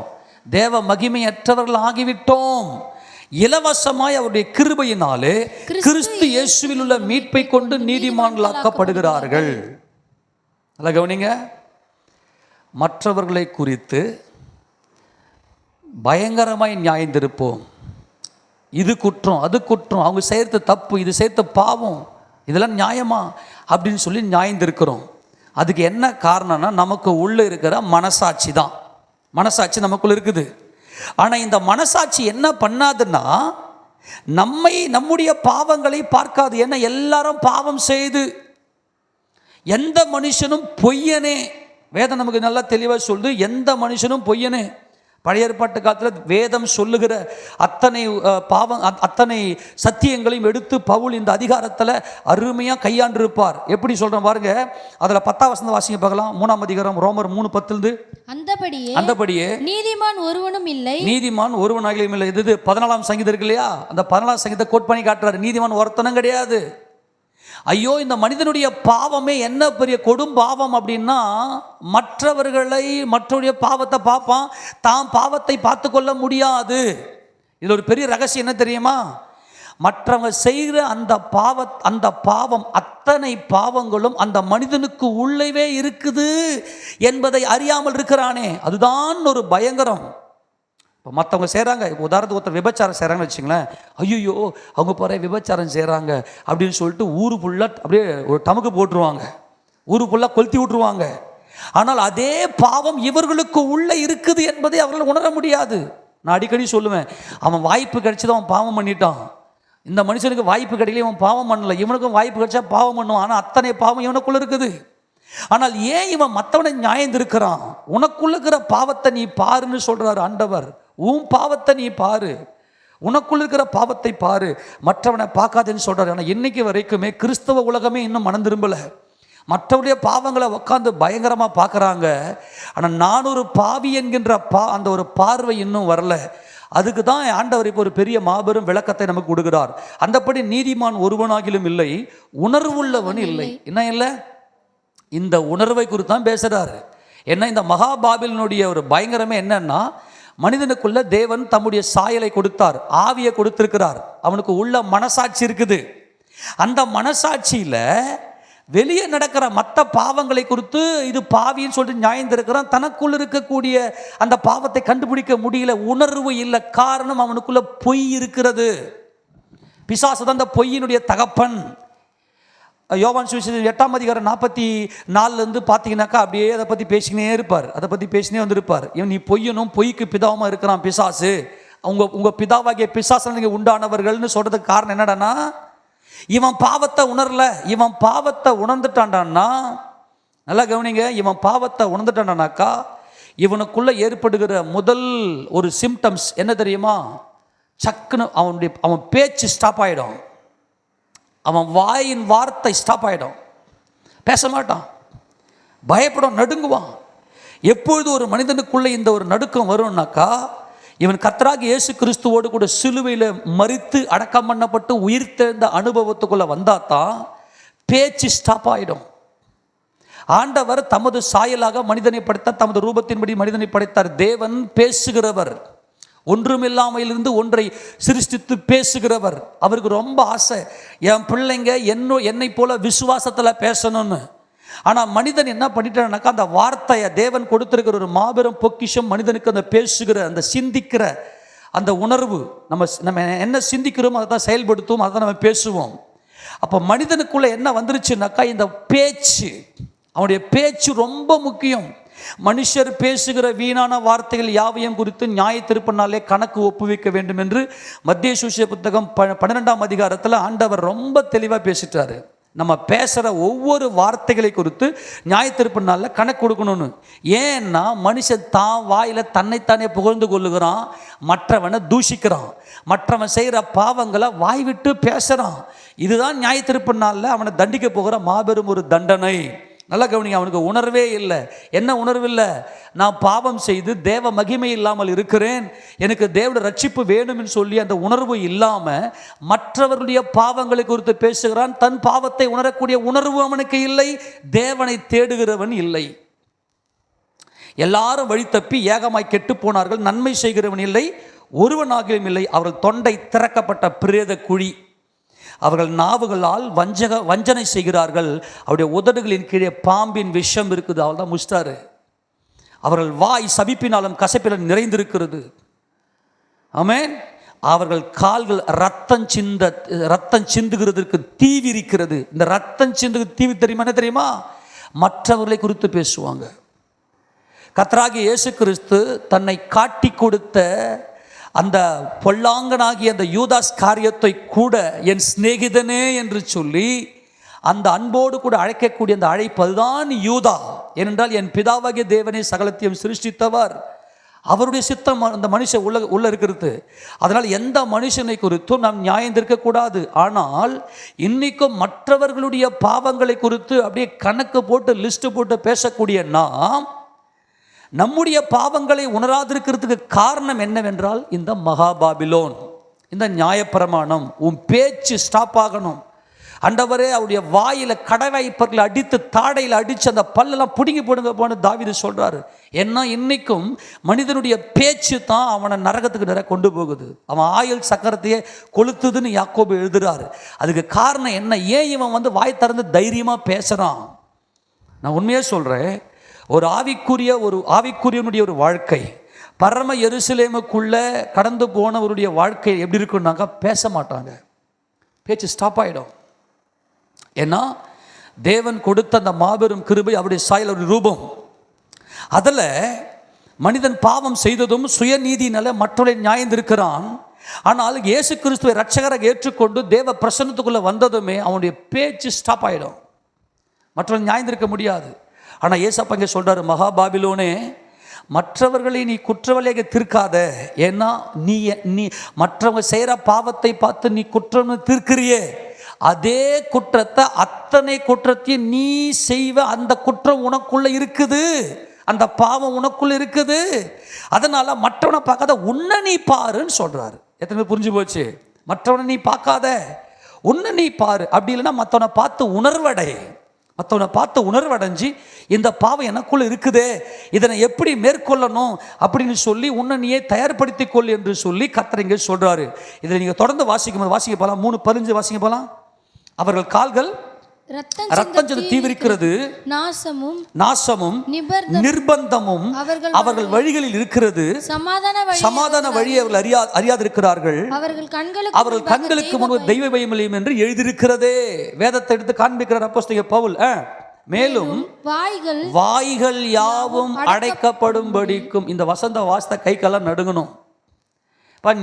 தேவ மகிமையற்றவர்கள் ஆகிவிட்டோம். இலவசமாய் அவருடைய கிருபையினாலே கிறிஸ்து இயேசுவில் உள்ள மீட்பை கொண்டு நீதிமான்களாக்கப்படுகிறார்கள். நல்லா கவனிங்க, மற்றவர்களை குறித்து பயங்கரமாய் நியாயந்திருப்போம். இது குற்றம், அது குற்றம், அவங்க செய்கிறது தப்பு, இது செய்கிறது பாவம், இதெல்லாம் நியாயமா அப்படின்னு சொல்லி நியாயந்திருக்கிறோம். அதுக்கு என்ன காரணம்னா, நமக்கு உள்ளே இருக்கிற மனசாட்சி தான். மனசாட்சி நமக்குள்ள இருக்குது. ஆனால் இந்த மனசாட்சி என்ன பண்ணாதுன்னா, நம்முடைய பாவங்களை பார்க்காது. ஏன்னா எல்லாரும் பாவம் செய்து, எந்த மனுஷனும் பொய்யனே. வேதம் நமக்கு நல்லா தெளிவாக சொல்லுது, எந்த மனுஷனும் பொய்யனே. பழைய ஏற்பாட்டு காலத்தில் வேதம் சொல்லுகிற அத்தனை சத்தியங்களையும் எடுத்து பவுல் இந்த அதிகாரத்தில் அருமையாக கையாண்டிருப்பார். எப்படி சொல்கிறேன் பாருங்க, அதில் 10வது வசனம் வாசிங்க பார்க்கலாம். 3ஆம் அதிகாரம் ரோமர் 3:10. அந்தபடியே நீதிமான் ஒருவனும் இல்லை, நீதிமான் ஒருவனாகிலும் இல்லை. இது 14ஆம் சங்கீதம் இருக்கு இல்லையா, அந்த 14ஆம் சங்கீதத்தை கோட் பண்ணி காட்டுறாரு. நீதிமான் ஒருத்தனும் கிடையாது. ஐயோ, இந்த மனிதனுடைய பாவமே என்ன பெரிய கொடும் பாவம் அப்படின்னா, மற்றவருடைய பாவத்தை பார்ப்பான், தான் பாவத்தை பார்த்து கொள்ள முடியாது. இதில் ஒரு பெரிய ரகசியம் என்ன தெரியுமா? மற்றவங்க செய்கிற அந்த பாவம், அத்தனை பாவங்களும் அந்த மனிதனுக்கு உள்ளவே இருக்குது என்பதை அறியாமல் இருக்கிறானே, அதுதான் ஒரு பயங்கரம். இப்போ மற்றவங்க செய்கிறாங்க, இப்போ உதாரணத்துக்கு ஒருத்தர் விபச்சாரம் செய்கிறாங்கன்னு வச்சுங்களேன், ஐயோ அவங்க போகிற விபச்சாரம் செய்கிறாங்க அப்படின்னு சொல்லிட்டு ஊரு ஃபுல்லாக அப்படியே ஒரு டமுக்கு போட்டுருவாங்க, ஊரு ஃபுல்லாக கொளுத்தி விட்டுருவாங்க. ஆனால் அதே பாவம் இவர்களுக்கு உள்ளே இருக்குது என்பதை அவர்கள் உணர முடியாது. நான் அடிக்கடி சொல்லுவேன், அவன் வாய்ப்பு கிடைச்சது அவன் பாவம் பண்ணிட்டான். இந்த மனுஷனுக்கு வாய்ப்பு கிடைக்கல, இவன் பாவம் பண்ணலை. இவனுக்கும் வாய்ப்பு கிடைச்சா பாவம் பண்ணுவான். ஆனால் அத்தனை பாவம் இவனுக்குள்ளே இருக்குது. ஆனால் ஏன் இவன் மற்றவனை நியாயந்திருக்கிறான்? உனக்குள்ள இருக்கிற பாவத்தை நீ பாருன்னு சொல்கிறார் ஆண்டவர். உன் பாவத்தை நீ பாரு, உனக்குள்ள இருக்கிற பாவத்தை பாரு, மற்றவனை பார்க்காதுன்னு சொல்கிறார். ஆனால் இன்னைக்கு வரைக்குமே கிறிஸ்தவ உலகமே இன்னும் மனம் திரும்பலை. மற்றவருடைய பாவங்களை உட்காந்து பயங்கரமாக பார்க்குறாங்க. ஆனால் நான் ஒரு பாவி என்கின்ற அந்த ஒரு பார்வை இன்னும் வரல. அதுக்கு தான் ஆண்டவர் இப்போ ஒரு பெரிய மாபெரும் விளக்கத்தை நமக்கு கொடுக்கிறார். அந்தபடி நீதிமான் ஒருவனாகிலும் இல்லை, உணர்வுள்ளவன் இல்லை. என்ன இல்லை? இந்த உணர்வை குறித்து தான் பேசுகிறாரு. ஏன்னா இந்த மகாபாபிலினுடைய ஒரு பயங்கரமே என்னன்னா, மனிதனுக்குள்ள தேவன் தம்முடைய சாயலை கொடுத்தார், ஆவியை கொடுத்திருக்கிறார். அவனுக்கு உள்ள மனசாட்சி இருக்குது. அந்த மனசாட்சியில் வெளியே நடக்கிற மற்ற பாவங்களை குறித்து இது பாவின்னு சொல்லிட்டு நியாயந்திருக்கிறான். தனக்குள்ள இருக்கக்கூடிய அந்த பாவத்தை கண்டுபிடிக்க முடியல, உணர்வு இல்லை. காரணம், அவனுக்குள்ள பொய் இருக்கிறது. பிசாசு தான் அந்த பொய்யினுடைய தகப்பன். யோவான் சுவிசேஷம் 8ஆம் அதிகாரம் 44 பார்த்தீங்கன்னாக்கா அப்படியே அதை பற்றி பேசினே இருப்பார், அதை பற்றி பேசினே வந்திருப்பார். இவன் நீ பொய்யனும் பொய்க்கு பிதாவுமா இருக்கிறான் பிசாசு, உங்கள் பிதாவாகிய பிசாசு நீங்கள் உண்டானவர்கள்னு சொல்கிறதுக்கு காரணம் என்னடான்னா, இவன் பாவத்தை உணரல. இவன் பாவத்தை உணர்ந்துட்டான்டான்னா, நல்லா கவனிங்க, இவன் பாவத்தை உணர்ந்துட்டான்னாக்கா இவனுக்குள்ளே ஏற்படுகிற முதல் ஒரு சிம்டம்ஸ் என்ன தெரியுமா? சக்குன்னு அவன் பேச்சு ஸ்டாப் ஆகிடும், அவன் வாயின் வார்த்தை ஸ்டாப் ஆகிடும், பேச மாட்டான், பயப்படும், நடுங்குவான். எப்பொழுது ஒரு மனிதனுக்குள்ளே இந்த ஒரு நடுக்கம் வரும்னாக்கா, இவன் கர்த்தராகிய இயேசு கிறிஸ்துவோடு கூட சிலுவையில் மரித்து அடக்கம் பண்ணப்பட்டு உயிர்த்தெழுந்த அனுபவத்துக்குள்ளே வந்தால் தான் பேச்சு ஸ்டாப் ஆகிடும். ஆண்டவர் தமது சாயலாக மனிதனை படைத்தார், தமது ரூபத்தின்படி மனிதனை படைத்தார். தேவன் பேசுகிறவர், ஒன்றுமில்லாமையிலிருந்து ஒன்றை சிருஷ்டித்து பேசுகிறவர். அவருக்கு ரொம்ப ஆசை, என் பிள்ளைங்க என்னை போல விசுவாசத்தில் பேசணும்னு. ஆனால் மனிதன் என்ன பண்ணிட்டான்னாக்கா, அந்த வார்த்தையை தேவன் கொடுத்திருக்கிற ஒரு மாபெரும் பொக்கிஷம் மனிதனுக்கு அந்த பேசுகிற, அந்த சிந்திக்கிற அந்த உணர்வு. நம்ம என்ன சிந்திக்கிறோமோ அதை தான் செயல்படுத்துவோம், அதை தான் நம்ம பேசுவோம். அப்போ மனிதனுக்குள்ளே என்ன வந்துருச்சுனாக்கா, இந்த பேச்சு, அவனுடைய பேச்சு ரொம்ப முக்கியம். மனுஷர் பேசுகிற வீணான வார்த்தைகள் யாவையும் குறித்து நியாய தீர்ப்பினாலே கணக்கு ஒப்புவிக்க வேண்டும் என்று மத்தேயு சுவிசேஷ புத்தகம் 12ஆம் அதிகாரத்தில் ஆண்டவர் ரொம்ப தெளிவாக பேசிட்டாரு. நம்ம பேசுகிற ஒவ்வொரு வார்த்தைகளை குறித்து நியாய தீர்ப்பினால கணக்கு கொடுக்கணும்னு. ஏன்னா மனுஷன் தான் வாயில் தன்னைத்தானே புகழ்ந்து கொள்ளுகிறான், மற்றவனை தூஷிக்கிறான், மற்றவன் செய்கிற பாவங்களை வாய் விட்டு பேசுகிறான். இதுதான் நியாய தீர்ப்பினால அவனை தண்டிக்க போகிற மாபெரும் ஒரு தண்டனை. நல்லா கவனிங்க, அவனுக்கு உணர்வே இல்லை. என்ன உணர்வு இல்லை? நான் பாவம் செய்து தேவ மகிமை இல்லாமல் இருக்கிறேன், எனக்கு தேவ ரட்சிப்பு வேணும்னு சொல்லி அந்த உணர்வு இல்லாமல் மற்றவர்களுடைய பாவங்களை குறித்து பேசுகிறான். தன் பாவத்தை உணரக்கூடிய உணர்வு அவனுக்கு இல்லை, தேவனை தேடுகிறவன் இல்லை. எல்லாரும் வழி தப்பி ஏகமாய் கெட்டு போனார்கள், நன்மை செய்கிறவன் இல்லை, ஒருவனாகிலும் இல்லை. அவர்கள் தொண்டை திறக்கப்பட்ட பிரேத குழி. அவர்கள் நாவுகளால் வஞ்சனை செய்கிறார்கள், அவருடைய உதடுகளின் கீழே பாம்பின் விஷம் இருக்குது. அவள் தான் முஸ்டாரு. அவர்கள் வாய் சபிப்பினாலும் கசப்பினாலும் நிறைந்திருக்கிறது. ஆமென். அவர்கள் கால்கள் ரத்தம் சிந்துகிறதுக்கு தீவிரிக்கிறது. இந்த ரத்தம் சிந்துக்கு தீவி தெரியுமா? என்ன தெரியுமா? மற்றவர்களை குறித்து பேசுவாங்க. கர்த்தராகிய இயேசு கிறிஸ்து தன்னை காட்டி கொடுத்த அந்த பொல்லாங்கனாகிய அந்த யூதாஸ் காரியத்தை கூட என் சிநேகிதனே என்று சொல்லி அந்த அன்போடு கூட அழைக்கக்கூடிய அந்த அழைப்பு, அதுதான் யூதா. ஏனென்றால் என் பிதாவாகிய தேவனே சகலத்தையும் சிருஷ்டித்தவர், அவருடைய சித்தம் அந்த மனுஷன் உள்ள இருக்கிறது. அதனால் எந்த மனுஷனை குறித்தும் நாம் நியாயம் இருக்கக்கூடாது. ஆனால் இன்னைக்கும் மற்றவர்களுடைய பாவங்களை குறித்து அப்படியே கணக்கு போட்டு லிஸ்ட் போட்டு பேசக்கூடிய நாம் நம்முடைய பாவங்களை உணராதிருக்கிறதுக்கு காரணம் என்னவென்றால் இந்த மகாபாபிலோன், இந்த நியாயப்பிரமாணம். உன் பேச்சு ஸ்டாப் ஆகணும். ஆண்டவரே அவருடைய வாயில் கடவாய்ப்பர்களை அடித்து தாடையில் அடித்து அந்த பல்லெல்லாம் பிடுங்கி போடுங்க போன தாவீது சொல்கிறாரு. ஏன்னா இன்னைக்கும் மனிதனுடைய பேச்சு தான் அவனை நரகத்துக்கு நிறைய கொண்டு போகுது. அவன் ஆயுள் சக்கரத்தையே கொளுத்துதுன்னு யாக்கோபு எழுதுறாரு. அதுக்கு காரணம் என்ன? ஏன் இவன் வாய் திறந்து தைரியமாக பேசுகிறான்? நான் உண்மையாக சொல்கிறேன், ஒரு ஆவிக்குரியனுடைய ஒரு வாழ்க்கை, பரம எருசலேமுக்குள்ள கடந்து போனவருடைய வாழ்க்கை எப்படி இருக்குன்னாக்கா, பேச மாட்டாங்க, பேச்சு ஸ்டாப் ஆகிடும். ஏன்னா தேவன் கொடுத்த அந்த மாபெரும் கிருபை, அவருடைய சாயல், ஒரு ரூபம். அதில் மனிதன் பாவம் செய்ததும் சுயநீதியினால மற்றவரை நியாயந்திருக்கிறான். ஆனால் இயேசு கிறிஸ்துவை ரட்சகராக ஏற்றுக்கொண்டு தேவ பிரசன்னத்துக்குள்ளே வந்ததுமே அவனுடைய பேச்சு ஸ்டாப் ஆகிடும், மற்றவர்கள் நியாயந்திருக்க முடியாது. ஆனால் ஏசப்பா இங்கே சொல்கிறாரு, மகாபாபிலோனே, மற்றவர்களை நீ குற்றவாளியாக தீர்க்காத. ஏன்னா நீ மற்றவங்க செய்கிற பாவத்தை பார்த்து நீ குற்றம்னு தீர்க்கிறியே, அதே குற்றத்தை அத்தனை குற்றத்தையும் நீ செய்வ. அந்த குற்றம் உனக்குள்ள இருக்குது, அந்த பாவம் உனக்குள்ள இருக்குது. அதனால மற்றவனை பார்க்காத, உன்னை நீ பாருன்னு சொல்றாரு. எத்தனை புரிஞ்சு போச்சு? மற்றவனை நீ பார்க்காத, உன்னை நீ பாரு. அப்படி இல்லைன்னா மற்றவனை பார்த்து உணர்வடைஞ்சு இந்த பாவம் எனக்குள்ள இருக்குதே, இதனை எப்படி மேற்கொள்ளணும் அப்படின்னு சொல்லி உன்னை நீயே தயார்படுத்திக் கொள் என்று சொல்லி கர்த்தர் இங்கே சொல்றாரு. இதை நீங்க தொடர்ந்து வாசிக்க போலாம். 3:15 வாசிக்க போலாம். அவர்கள் கால்கள் ரத்தம் சிந்த தீவிரிக்கிறது, நாசமும் நிர்பந்தமும் அவர்கள் வழிகளில் இருக்கிறது. சமாதான வழியை அவர்கள் அறியாதிருக்கிறார்கள். அவர்கள் கண்களுக்கு முன்பு தெய்வ பயமில்லையும் என்று எழுதியிருக்கிறதே. வேதத்தை எடுத்து காண்பிக்கிறார் அப்போஸ்தலன் பவுல். மேலும் வாய்கள் யாவும் அடைக்கப்படும்படிக்கும். இந்த வசந்த வாசத்தை கைக்கெல்லாம் நடுங்கணும்.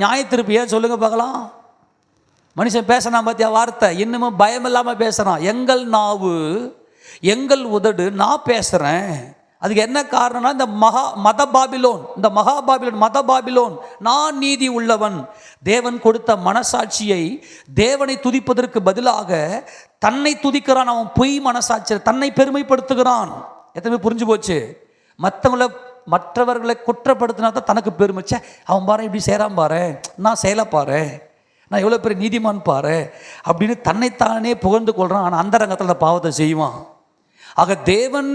நியாய தீர்ப்பு ஏன் சொல்லுங்க பார்க்கலாம். மனுஷன் பேசினா பார்த்தியா வார்த்தை, இன்னமும் பயம் இல்லாமல் பேசுகிறான். எங்கள் நாவு, எங்கள் உதடு, நான் பேசுகிறேன். அதுக்கு என்ன காரணம்னா இந்த மத பாபிலோன் நான் நீதி உள்ளவன். தேவன் கொடுத்த மனசாட்சியை தேவனை துதிப்பதற்கு பதிலாக தன்னை துதிக்கிறான். அவன் பொய் மனசாட்சியை தன்னை பெருமைப்படுத்துகிறான். எத்தனை புரிஞ்சு போச்சு? மற்றவர்களை குற்றப்படுத்தினா தான் தனக்கு பெருமைச்சே. அவன் பாரு இப்படி செய்கிறான் பாரு, நான் செய்யலை பாரு, நான் எவ்வளோ பெரிய நீதிமான் பாரு அப்படின்னு தன்னைத்தானே புகழ்ந்து கொள்கிறான். ஆனால் அந்த ரங்கத்தில் அந்த பாவத்தை செய்வான். ஆக தேவன்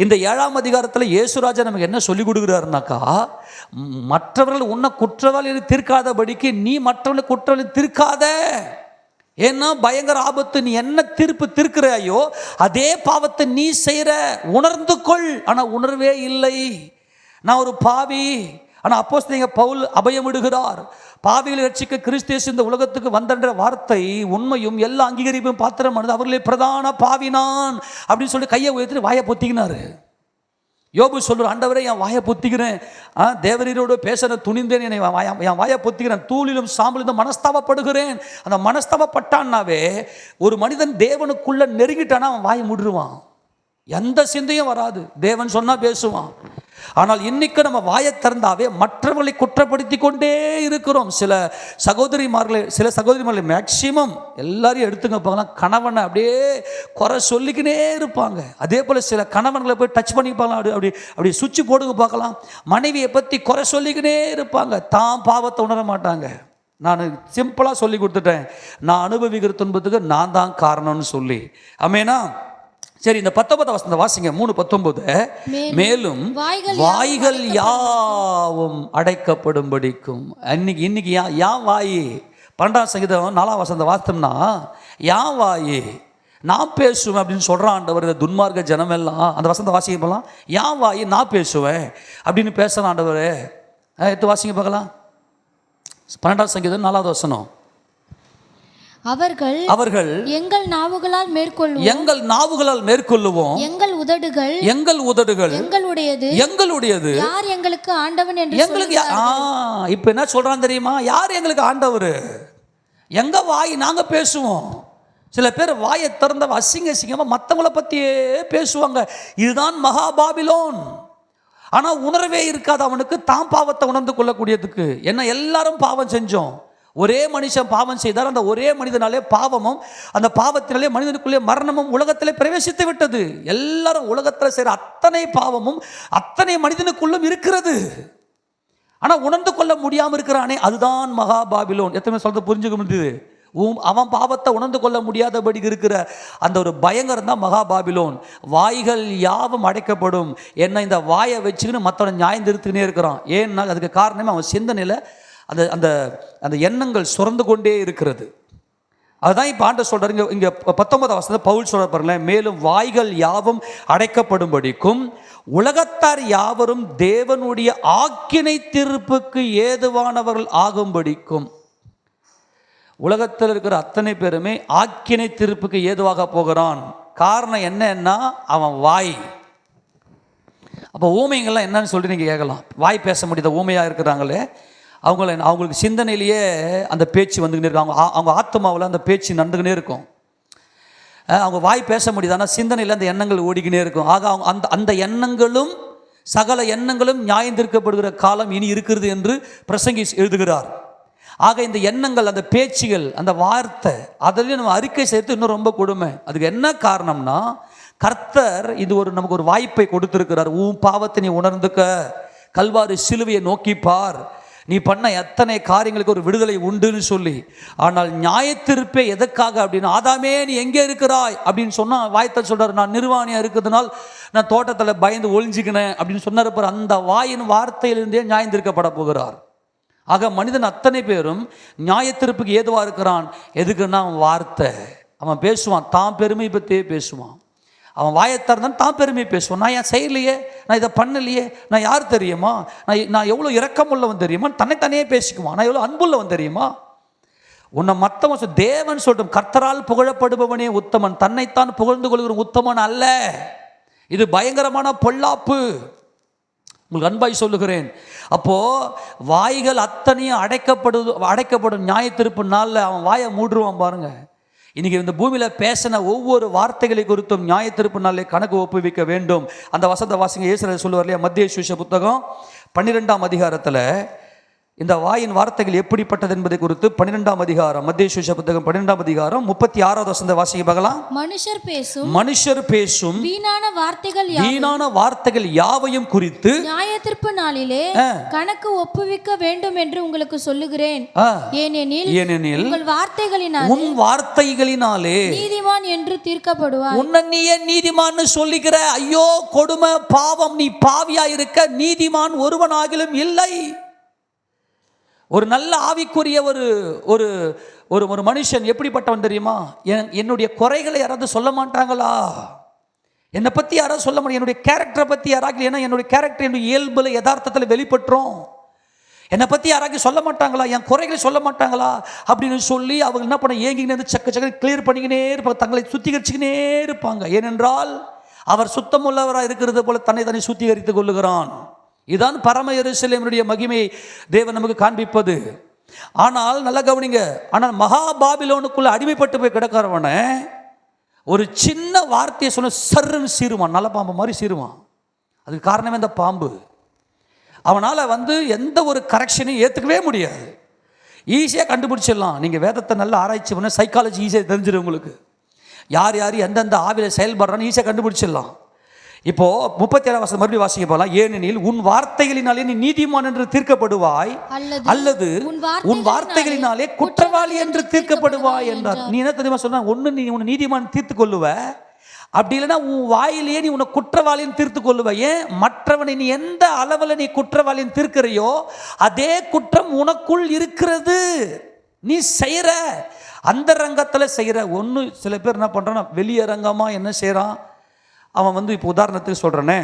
இந்த 7ஆம் அதிகாரத்தில் இயேசுராஜா நமக்கு என்ன சொல்லி கொடுக்குறாருனாக்கா, மற்றவர்கள் உன்னை குற்றவாளி தீர்க்காதபடிக்கு நீ மற்றவர்களை குற்றவாளி தீர்க்காத. ஏன்னா பயங்கர ஆபத்து. நீ என்ன தீர்க்கிறாயோ அதே பாவத்தை நீ செய்கிற. உணர்ந்து கொள். ஆனால் உணர்வே இல்லை. நான் ஒரு பாவி. ஆனால் அப்போஸ்தலன் பவுல் அபயமிடுகிறார். பாவிகளை ரட்சிக்க கிறிஸ்து இயேசு இந்த உலகத்துக்கு வந்தன்ற வார்த்தை உண்மையும் எல்லா அங்கீகரிப்பும் பாத்திரமானது. அவர்களே பிரதான பாவினான் அப்படின்னு சொல்லி கையை உயர்த்தி வாயை பொத்திக்கினாரு. யோபு சொல்ற, ஆண்டவரே என் வாயை பொத்திக்கிறேன், தேவரீரோடு பேச துணிந்தேன், என் வாயை பொத்திக்கிறேன், தூளிலும் சாம்பலிலும் மனஸ்தாபப்படுகிறேன். அந்த மனஸ்தாபப்பட்டான்னாவே ஒரு மனிதன் தேவனுக்குள்ள நெருங்கிட்டானா அவன் வாயை மூடுவான். எந்த சிந்தையும் வராது. தேவன் சொன்னா பேசுவான். ஆனால் இன்னைக்கு நம்ம வாயை திறந்தாவே மற்றவர்களை குற்றப்படுத்தி கொண்டே இருக்கிறோம். சில சகோதரிமார்களை மேக்சிமம் எல்லாரையும் எடுத்துங்க பார்க்கலாம், கணவனை அப்படியே குறை சொல்லிக்கினே இருப்பாங்க. அதே போல் சில கணவன்களை போய் டச் பண்ணிப்பாங்க, அப்படி சுவிட்ச் போடுங்க பார்க்கலாம். மனைவியை பற்றி குறை சொல்லிக்கினே இருப்பாங்க, தான் பாவத்தை உணர மாட்டாங்க. நான் சிம்பிளாக சொல்லி கொடுத்துட்டேன், நான் அனுபவிக்கிற துன்பத்துக்கு நான் தான் காரணம்னு சொல்லி. ஆமேனா? சரி, இந்த 19 வசனத்தை வாசிங்க. 3:19. மேலும் வாய்கள் யாவும் அடைக்கப்படும்படிக்கும். இன்னைக்கு யான் வாயி 12ஆம் சங்கீதம் 4ஆம் வசனத்தை வாசித்தோம்னா, யான் வாயி நான் பேசுவேன் அப்படின்னு சொல்கிறான் ஆண்டவர். இந்த துன்மார்க்க ஜனமெல்லாம் அந்த வசனத்தை வாசிக்க போகலாம். யான் வாயி நான் பேசுவேன் அப்படின்னு பேசுகிறான் ஆண்டவர். எடுத்து வாசிங்க பார்க்கலாம். 12ஆம் சங்கீதம் 4ஆவது வசனம். அவர்கள் எங்கள் நாவுகளால் மேற்கொள்ளுவோம், எங்கள் உதடுகள் எங்களுடையது, யார் எங்களுக்கு ஆண்டவன் என்று எங்களுக்கு. இப்ப என்ன சொல்றான் தெரியுமா? யார் எங்களுக்கு ஆண்டவர்? எங்க வாய் நாங்க பேசுவோம். சில பேர் வாயை திறந்த அசிங்கமா மற்றவங்களை பத்தியே பேசுவாங்க. இதுதான் மகா பாபிலோன். ஆனா உணர்வே இருக்காது அவனுக்கு தான் பாவத்தை உணர்ந்து கொள்ளக்கூடியதுக்கு. என்ன, எல்லாரும் பாவம் செஞ்சோம். ஒரே மனுஷன் பாவம் செய்தார். அந்த ஒரே மனிதனாலே பாவமும் அந்த பாவத்தினாலே மனிதனுக்குள்ளே மரணமும் உலகத்திலே பிரவேசித்து விட்டது. எல்லாரும் உலகத்தில் செய்கிற அத்தனை பாவமும் அத்தனை மனிதனுக்குள்ளும் இருக்கிறது. ஆனால் உணர்ந்து கொள்ள முடியாமல் இருக்கிறானே, அதுதான் மகா பாபிலோன். எத்தனை சொல்றது புரிஞ்சுக்க முடியுது? அவன் பாவத்தை உணர்ந்து கொள்ள முடியாதபடி இருக்கிற அந்த ஒரு பயங்கரம் தான் மகா பாபிலோன். வாய்கள் யாவும் அடைக்கப்படும். என்ன, இந்த வாயை வச்சுக்கின்னு மற்றவனை நியாயம் திருத்துக்கினே இருக்கிறான். ஏன்னா அதுக்கு காரணமே அவன் சிந்தனையில் அந்த அந்த அந்த எண்ணங்கள் சுரந்து கொண்டே இருக்கிறது. அதுதான் இப்போ ஆண்டவர் சொல்கிறார். இங்கே 19ஆம் வசனத்தில் பவுல் சொல்ற பாருங்களேன். மேலும் வாய்கள் யாவும் அடைக்கப்படும்படிக்கும் உலகத்தார் யாவரும் தேவனுடைய ஆக்கினை தீர்ப்புக்கு ஏதுவானவர்கள் ஆகும்படிக்கும். உலகத்தில் இருக்கிற அத்தனை பேருமே ஆக்கினை தீர்ப்புக்கு ஏதுவாக போகிறான். காரணம் என்னன்னா அவன் வாய். அப்போ ஊமைங்கள்லாம் என்னன்னு சொல்லிட்டு நீங்கள் கேட்கலாம். வாய் பேச முடியாத ஊமையாக இருக்கிறாங்களே, அவங்களுக்கு சிந்தனையிலேயே அந்த பேச்சு வந்துக்கினே இருக்கும். அவங்க ஆத்மாவில் அந்த பேச்சு நடந்துக்கினே இருக்கும். அவங்க வாய் பேச முடியுது, ஆனால் சிந்தனையில் அந்த எண்ணங்கள் ஓடிக்கினே இருக்கும். ஆக அவங்க அந்த எண்ணங்களும் சகல எண்ணங்களும் நியாயந்திருக்கப்படுகிற காலம் இனி இருக்கிறது என்று பிரசங்கி எழுதுகிறார். ஆக இந்த எண்ணங்கள், அந்த பேச்சுகள், அந்த வார்த்தை, அதிலையும் நம்ம அறிக்கை சேர்த்து இன்னும் ரொம்ப கொடுமை. அதுக்கு என்ன காரணம்னா, கர்த்தர் இது நமக்கு ஒரு வாய்ப்பை கொடுத்திருக்கிறார். உன் பாவத்தை நீ உணர்ந்துக்க, கல்வாரி சிலுவையை நோக்கிப்பார், நீ பண்ண எத்தனை காரியங்களுக்கு ஒரு விடுதலை உண்டுன்னு சொல்லி. ஆனால் நியாயத்தீர்ப்பே எதற்காக அப்படின்னா, ஆதாமே நீ எங்கே இருக்கிறாய் அப்படின்னு சொன்னால் வாய்த்தை சொல்கிறார். நான் நிர்வாணியாக இருக்கிறதுனால் நான் தோட்டத்தில் பயந்து ஒழிஞ்சிக்கினேன் அப்படின்னு சொன்னார். அந்த வாயின் வார்த்தையிலிருந்தே நியாயந்தீர்க்கப்பட போகிறார். ஆக மனிதன் அத்தனை பேரும் நியாயத்தீர்ப்புக்கு ஏதுவாக இருக்கிறான். எதுக்குன்னா வார்த்தை. அவன் பேசுவான், தான் பெருமை பற்றியே பேசுவான். அவன் வாயை திறந்தான் தான் பெருமை பேசுவான். நான் ஏன் செய்யலையே, நான் இதை பண்ணலையே, நான் யார் தெரியுமா, நான் எவ்வளோ இரக்கம் உள்ளவன் தெரியுமா, தன்னைத்தானே பேசிக்குவான். நான் எவ்வளோ அன்புள்ளவன் தெரியுமா. உன்னை மற்றவன் தேவன் சொல்லட்டும், கர்த்தரால் புகழப்படுபவனே உத்தமன், தன்னைத்தான் புகழ்ந்து கொள்கிற உத்தமன் அல்ல. இது பயங்கரமான பொல்லாப்பு. உங்களுக்கு அன்பாய் சொல்லுகிறேன். அப்போ வாய்கள் அத்தனையும் அடைக்கப்படும் நியாய தீர்ப்பு நாளில் அவன் வாயை மூடுருவான் பாருங்க. இன்னைக்கு இந்த பூமியில் பேசின ஒவ்வொரு வார்த்தைகளை குறித்தும் நியாய தீர்ப்பு நாளிலே கணக்கு ஒப்புவிக்க வேண்டும். அந்த வசந்த வாசிங்க இயேசு சொல்லுவார் இல்லையா, மத்திய சுவிசேஷ புத்தகம் 12ஆம் அதிகாரத்தில் இந்த வாயின் வார்த்தைகள் எப்படிப்பட்டது என்பதை குறித்து 12ஆம் அதிகாரம், மத்திய சுவிசேஷ புத்தகம் 12ஆம் அதிகாரம் 36வது வசனத்தை வாசிக்க பார்க்கலாம். மனுஷர் பேசும் வீணான வார்த்தைகள் யாவையும் குறித்து நியாயத்தீர்ப்பு நாளிலே கணக்கு ஒப்புவிக்க வேண்டும் என்று உங்களுக்கு சொல்லுகிறேன். ஏனெனில் உன் வார்த்தைகளினாலே நீதிமான் என்று தீர்க்கப்படுவார். உன்னை நீயே நீதிமான்னு சொல்லிக்கிற, ஐயோ கொடுமை பாவம், நீ பாவியா இருக்க, நீதிமான் ஒருவனாகிலும் இல்லை. ஒரு நல்ல ஆவிக்குரிய ஒரு ஒரு ஒரு மனுஷன் எப்படிப்பட்டவன் தெரியுமா? என்னுடைய குறைகளை யாராவது சொல்ல மாட்டாங்களா? என்னை பற்றி யாராவது சொல்ல மாட்டாங்க, என்னுடைய கேரக்டரை பற்றி யாராவது, ஏன்னா என்னுடைய கேரக்டர் என்னுடைய இயல்பில் யதார்த்தத்தில் வெளிப்பட்டுரும். என்னை பற்றி யாராவது சொல்ல மாட்டாங்களா, என் குறைகளை சொல்ல மாட்டாங்களா அப்படின்னு சொல்லி அவங்க என்ன பண்ண, ஏங்கினே சக்க கிளியர் பண்ணிக்கினே இருப்பாங்க, தங்களை சுத்திகரிச்சுக்கினே இருப்பாங்க. ஏனென்றால் அவர் சுத்தமுள்ளவராக இருக்கிறது போல தன்னை சுத்திகரித்துக் கொள்ளுகிறான். இதுதான் பரம எருசலேமினுடைய மகிமையை தேவன் நமக்கு காண்பிப்பது. ஆனால் நல்லா கவனிங்க, ஆனால் மகா பாபிலோனுக்குள்ள அடிமைப்பட்டு போய் கிடக்கிறவன ஒரு சின்ன வார்த்தையை சொன்ன சர்ன்னு சீருவான், நல்ல பாம்பு மாதிரி சீருவான். அதுக்கு காரணமே இந்த பாம்பு. அவனால் எந்த ஒரு கரெக்ஷனையும் ஏற்றுக்கவே முடியாது. ஈஸியாக கண்டுபிடிச்சிடலாம். நீங்கள் வேதத்தை நல்லா ஆராய்ச்சி பண்ண சைக்காலஜி ஈஸியாக தெரிஞ்சிடும் உங்களுக்கு. யார் எந்தெந்த ஆவியில் செயல்படுறான்னு ஈஸியாக கண்டுபிடிச்சிடலாம். இப்போ 37 வசனம் மறுபடியும் வாசிக்க போகலாம். ஏனெனில் உன் வார்த்தைகளினாலே நீ நீதிமான் என்று தீர்க்கப்படுவாய், அல்லது உன் வார்த்தைகளினாலே குற்றவாளி என்று தீர்க்கப்படுவாய் என்றார். நீ என்ன தெரியுமா சொன்ன, ஒன்று நீ உன்னை நீதிமான் தீர்த்து கொள்ளுவ, அப்படி இல்லைன்னா உன் வாயிலேயே நீ உன்னை குற்றவாளின்னு தீர்த்து கொள்ளுவ. ஏன்? மற்றவனை நீ எந்த அளவில் நீ குற்றவாளின்னு தீர்க்கிறையோ அதே குற்றம் உனக்குள் இருக்கிறது. நீ செய்கிற அந்த ரங்கத்தில் செய்கிற ஒன்று. சில பேர் என்ன பண்ணுறான்னா வெளியரங்கமாக என்ன செய்கிறான், அவன் இப்போ உதாரணத்துக்கு சொல்கிறேனே,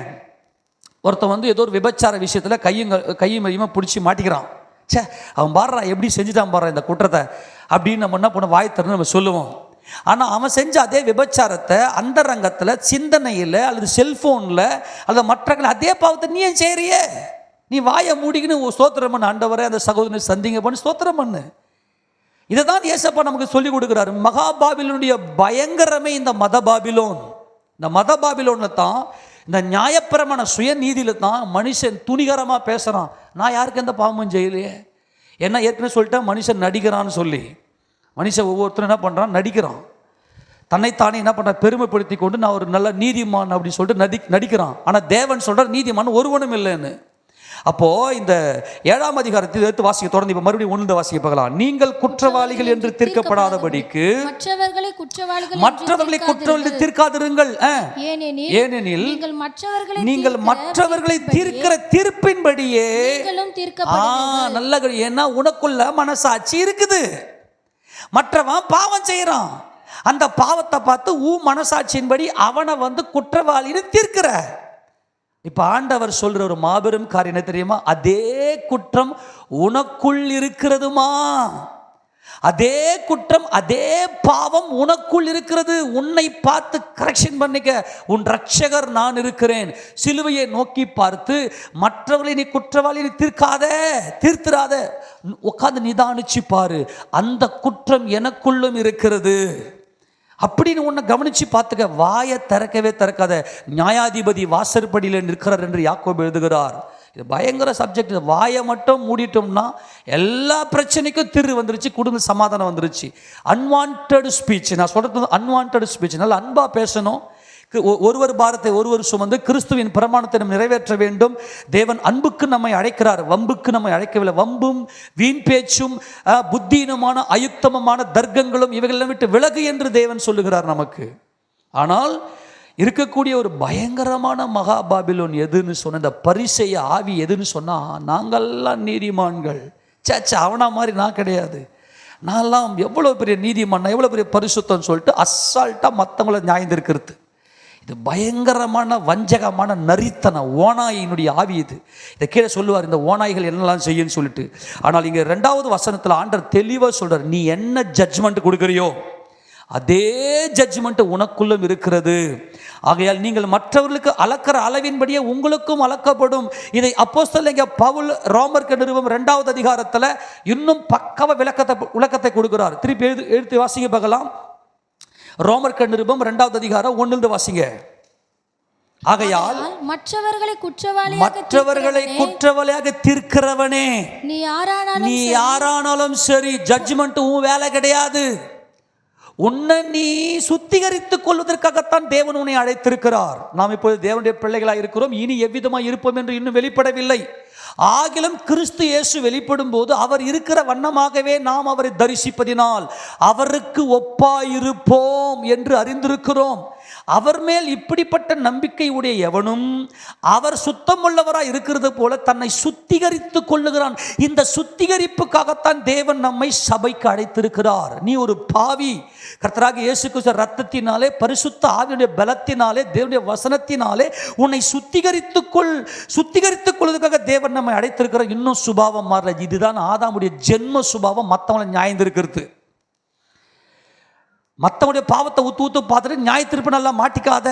ஒருத்தன் ஏதோ ஒரு விபச்சார விஷயத்தில் கையும் மையமாக பிடிச்சி மாட்டிக்கிறான். சே அவன் பாடுறா எப்படி செஞ்சுட்டான் பாடுறான் இந்த குற்றத்தை அப்படின்னு நம்ம என்ன பண்ண வாய் திறந்து நம்ம சொல்லுவோம். ஆனால் அவன் செஞ்ச அதே விபச்சாரத்தை அந்த ரங்கத்தில் சிந்தனையில் அல்லது செல்ஃபோனில் அல்லது மற்றவர்கள் அதே பாவத்தை நீ ஏன் செய்கிறியே? நீ வாயை மூடிக்கின்னு ஸ்தோத்திரம் பண்ணு, ஆண்டவரே அந்த சகோதரனை சந்திங்க பண்ணி ஸ்தோத்திரம் பண்ணு. இதை தான் இயேசப்பா நமக்கு சொல்லிக் கொடுக்குறாரு. மகா பாபிலோனுடைய பயங்கரமே இந்த மத பாபிலோன். இந்த மத பாபிலோனில் தான், இந்த நியாயப்பிரமான சுயநீதியில் தான் மனுஷன் துணிகரமாக பேசுகிறான். நான் யாருக்கு எந்த பாவமும் செய்யலையே, என்ன ஏற்கனவே சொல்லிட்டேன், மனுஷன் நடிக்கிறான்னு சொல்லி. மனுஷன் ஒவ்வொருத்தரும் என்ன பண்ணுறான், நடிக்கிறான். தன்னைத்தானே என்ன பண்ணுறான், பெருமைப்படுத்தி கொண்டு நான் ஒரு நல்ல நீதிமான் அப்படின்னு சொல்லிட்டு நடிக்கிறான். ஆனால் தேவன் சொல்கிறார் நீதிமான் ஒருவனும் இல்லைன்னு. அப்போது இந்த 7ஆம் அதிகாரத்தில் எடுத்து வாசிக்க தொடர்ந்து இப்போ மறுபடியும் 1 வாசிக்க பார்க்கலாம். நீங்கள் குற்றவாளிகள் என்று தீர்க்கப்படாதபடிக்கு மற்றவர்களை குற்றவாளிகள் தீர்க்காதிருங்கள். ஏனெனில் நீங்கள் மற்றவர்களை தீர்க்கிற தீர்ப்பின்படியே நல்ல, ஏன்னா உனக்குள்ள மனசாட்சி இருக்குது. மற்றவன் பாவம் செய்யறான், அந்த பாவத்தை பார்த்து மனசாட்சியின்படி அவனை குற்றவாளின்னு தீர்க்கிற. இப்போ ஆண்டவர் சொல்கிற ஒரு மாபெரும் காரியம் என்ன தெரியுமா? அதே குற்றம் உனக்குள் இருக்கிறதுமா, அதே குற்றம் அதே பாவம் உனக்குள் இருக்கிறது. உன்னை பார்த்து கரெக்ஷன் பண்ணிக்க உன் ரட்சகர் நான் இருக்கிறேன். சிலுவையை நோக்கி பார்த்து மற்றவர்களை நீ குற்றவாளி நீ தீர்த்திராத, உட்காந்து நிதானிச்சு பாரு, அந்த குற்றம் எனக்குள்ளும் இருக்கிறது அப்படின்னு உன்னை கவனித்து பார்த்துக்க. வாயை திறக்காத. நியாயாதிபதி வாசற்படியில் நிற்கிறார் என்று யாக்கோபு எழுதுகிறார். இது பயங்கர சப்ஜெக்ட். வாயை மட்டும் மூடிட்டோம்னா எல்லா பிரச்சனைக்கும் தீர்வு வந்துருச்சு, குடும்ப சமாதானம் வந்துருச்சு. அன்வான்ட் ஸ்பீச், நான் சொல்கிறது அன்வான்ட் ஸ்பீச். நல்லா அன்பாக பேசணும். ஒருவர் பாரத்தை ஒருவர் சுமந்து கிறிஸ்துவின் பிரமாணத்தை நம்ம நிறைவேற்ற வேண்டும். தேவன் அன்புக்கு நம்மை அழைக்கிறார், வம்புக்கு நம்மை அழைக்கவில்லை. வம்பும் வீண் பேச்சும் புத்தீனமான அயுக்தமமான தர்க்கங்களும் இவைகளெல்லாம் விட்டு விலகு என்று தேவன் சொல்லுகிறார் நமக்கு. ஆனால் இருக்கக்கூடிய ஒரு பயங்கரமான மகா பாபிலோன் எதுன்னு சொன்ன, இந்த பரிசேய ஆவி எதுன்னு சொன்னால், நாங்கள்லாம் நீதிமான்கள். சேச்சா அவனா மாதிரி நான் கிடையாது, நான்லாம் எவ்வளோ பெரிய நீதிமான், எவ்வளோ பெரிய பரிசுத்தம்னு சொல்லிட்டு அசால்ட்டாக மற்றவங்கள நியாயந்திருக்கிறது. இது பயங்கரமான வஞ்சகமான நரித்தன ஓநாயினுடைய ஆவி. இதை கீழே சொல்லுவார், இந்த ஓநாய்கள் என்னெல்லாம் செய்யுன்னு சொல்லிட்டு. ஆனால் இங்கே 2வது வசனத்தில் ஆண்டவர் தெளிவாக சொல்கிறார், நீ என்ன ஜட்ஜ்மெண்ட் கொடுக்குறியோ அதே ஜட்ஜ்மெண்ட் உனக்குள்ளும் இருக்கிறது. ஆகையால் நீங்கள் மற்றவர்களுக்கு அளக்கிற அளவின்படியே உங்களுக்கும் அளக்கப்படும். இதை அப்போஸ்தலனாகிய பவுல் ரோமருக்கு நிருபம் 2வது அதிகாரத்தில் இன்னும் பக்கவ விளக்கத்தை கொடுக்கிறார். திருப்பி எழுத்து வாசிங்க பார்க்கலாம். ரோமருக்கு நிருபம் 2வது அதிகாரம் 1 வாசிங்க. ஆகையால் மற்றவர்களை குற்றவாளியாக தீர்க்கிறவனே, நீ யாரானாலும் சரி, ஜட்ஜ்மெண்ட் உன் வேலை கிடையாது. உன்னை நீ சுத்திகரித்துக் கொள்வதற்காகத்தான் தேவன் உன்னை அழைத்திருக்கிறார். நாம் இப்போது தேவனுடைய பிள்ளைகளாக இருக்கிறோம். இனி எவ்விதமாக இருப்போம் என்று இன்னும் வெளிப்படவில்லை. ஆகிலும் கிறிஸ்து இயேசு வெளிப்படும் போது அவர் இருக்கிற வண்ணமாகவே நாம் அவரை தரிசிப்பதினால் அவருக்கு ஒப்பாயிருப்போம் என்று அறிந்திருக்கிறோம். அவர் மேல் இப்படிப்பட்ட நம்பிக்கை உடைய எவனும் அவர் சுத்தம் உள்ளவராய் இருக்கிறது போல தன்னை சுத்திகரித்துக் கொள்ளுகிறான். இந்த சுத்திகரிப்புக்காகத்தான் தேவன் நம்மை சபைக்கு அழைத்திருக்கிறார். நீ ஒரு பாவி, கர்த்தராகிய இயேசு கிறிஸ்து ரத்தத்தினாலே, பரிசுத்த ஆவியுடைய பலத்தினாலே, தேவனுடைய வசனத்தினாலே உன்னை சுத்திகரித்துக் கொள்வதற்காக தேவன் நம்மை அழைத்திருக்கிறார். இன்னும் சுபாவம் மாறல. இதுதான் ஆதாமுடைய ஜென்ம சுபாவம். மற்றவங்களை நியாயந்திருக்கிறது, மற்றவனுடைய பாவத்தை ஊத்து பார்த்துட்டு நியாய தீர்ப்பு நல்லா மாட்டிக்காத.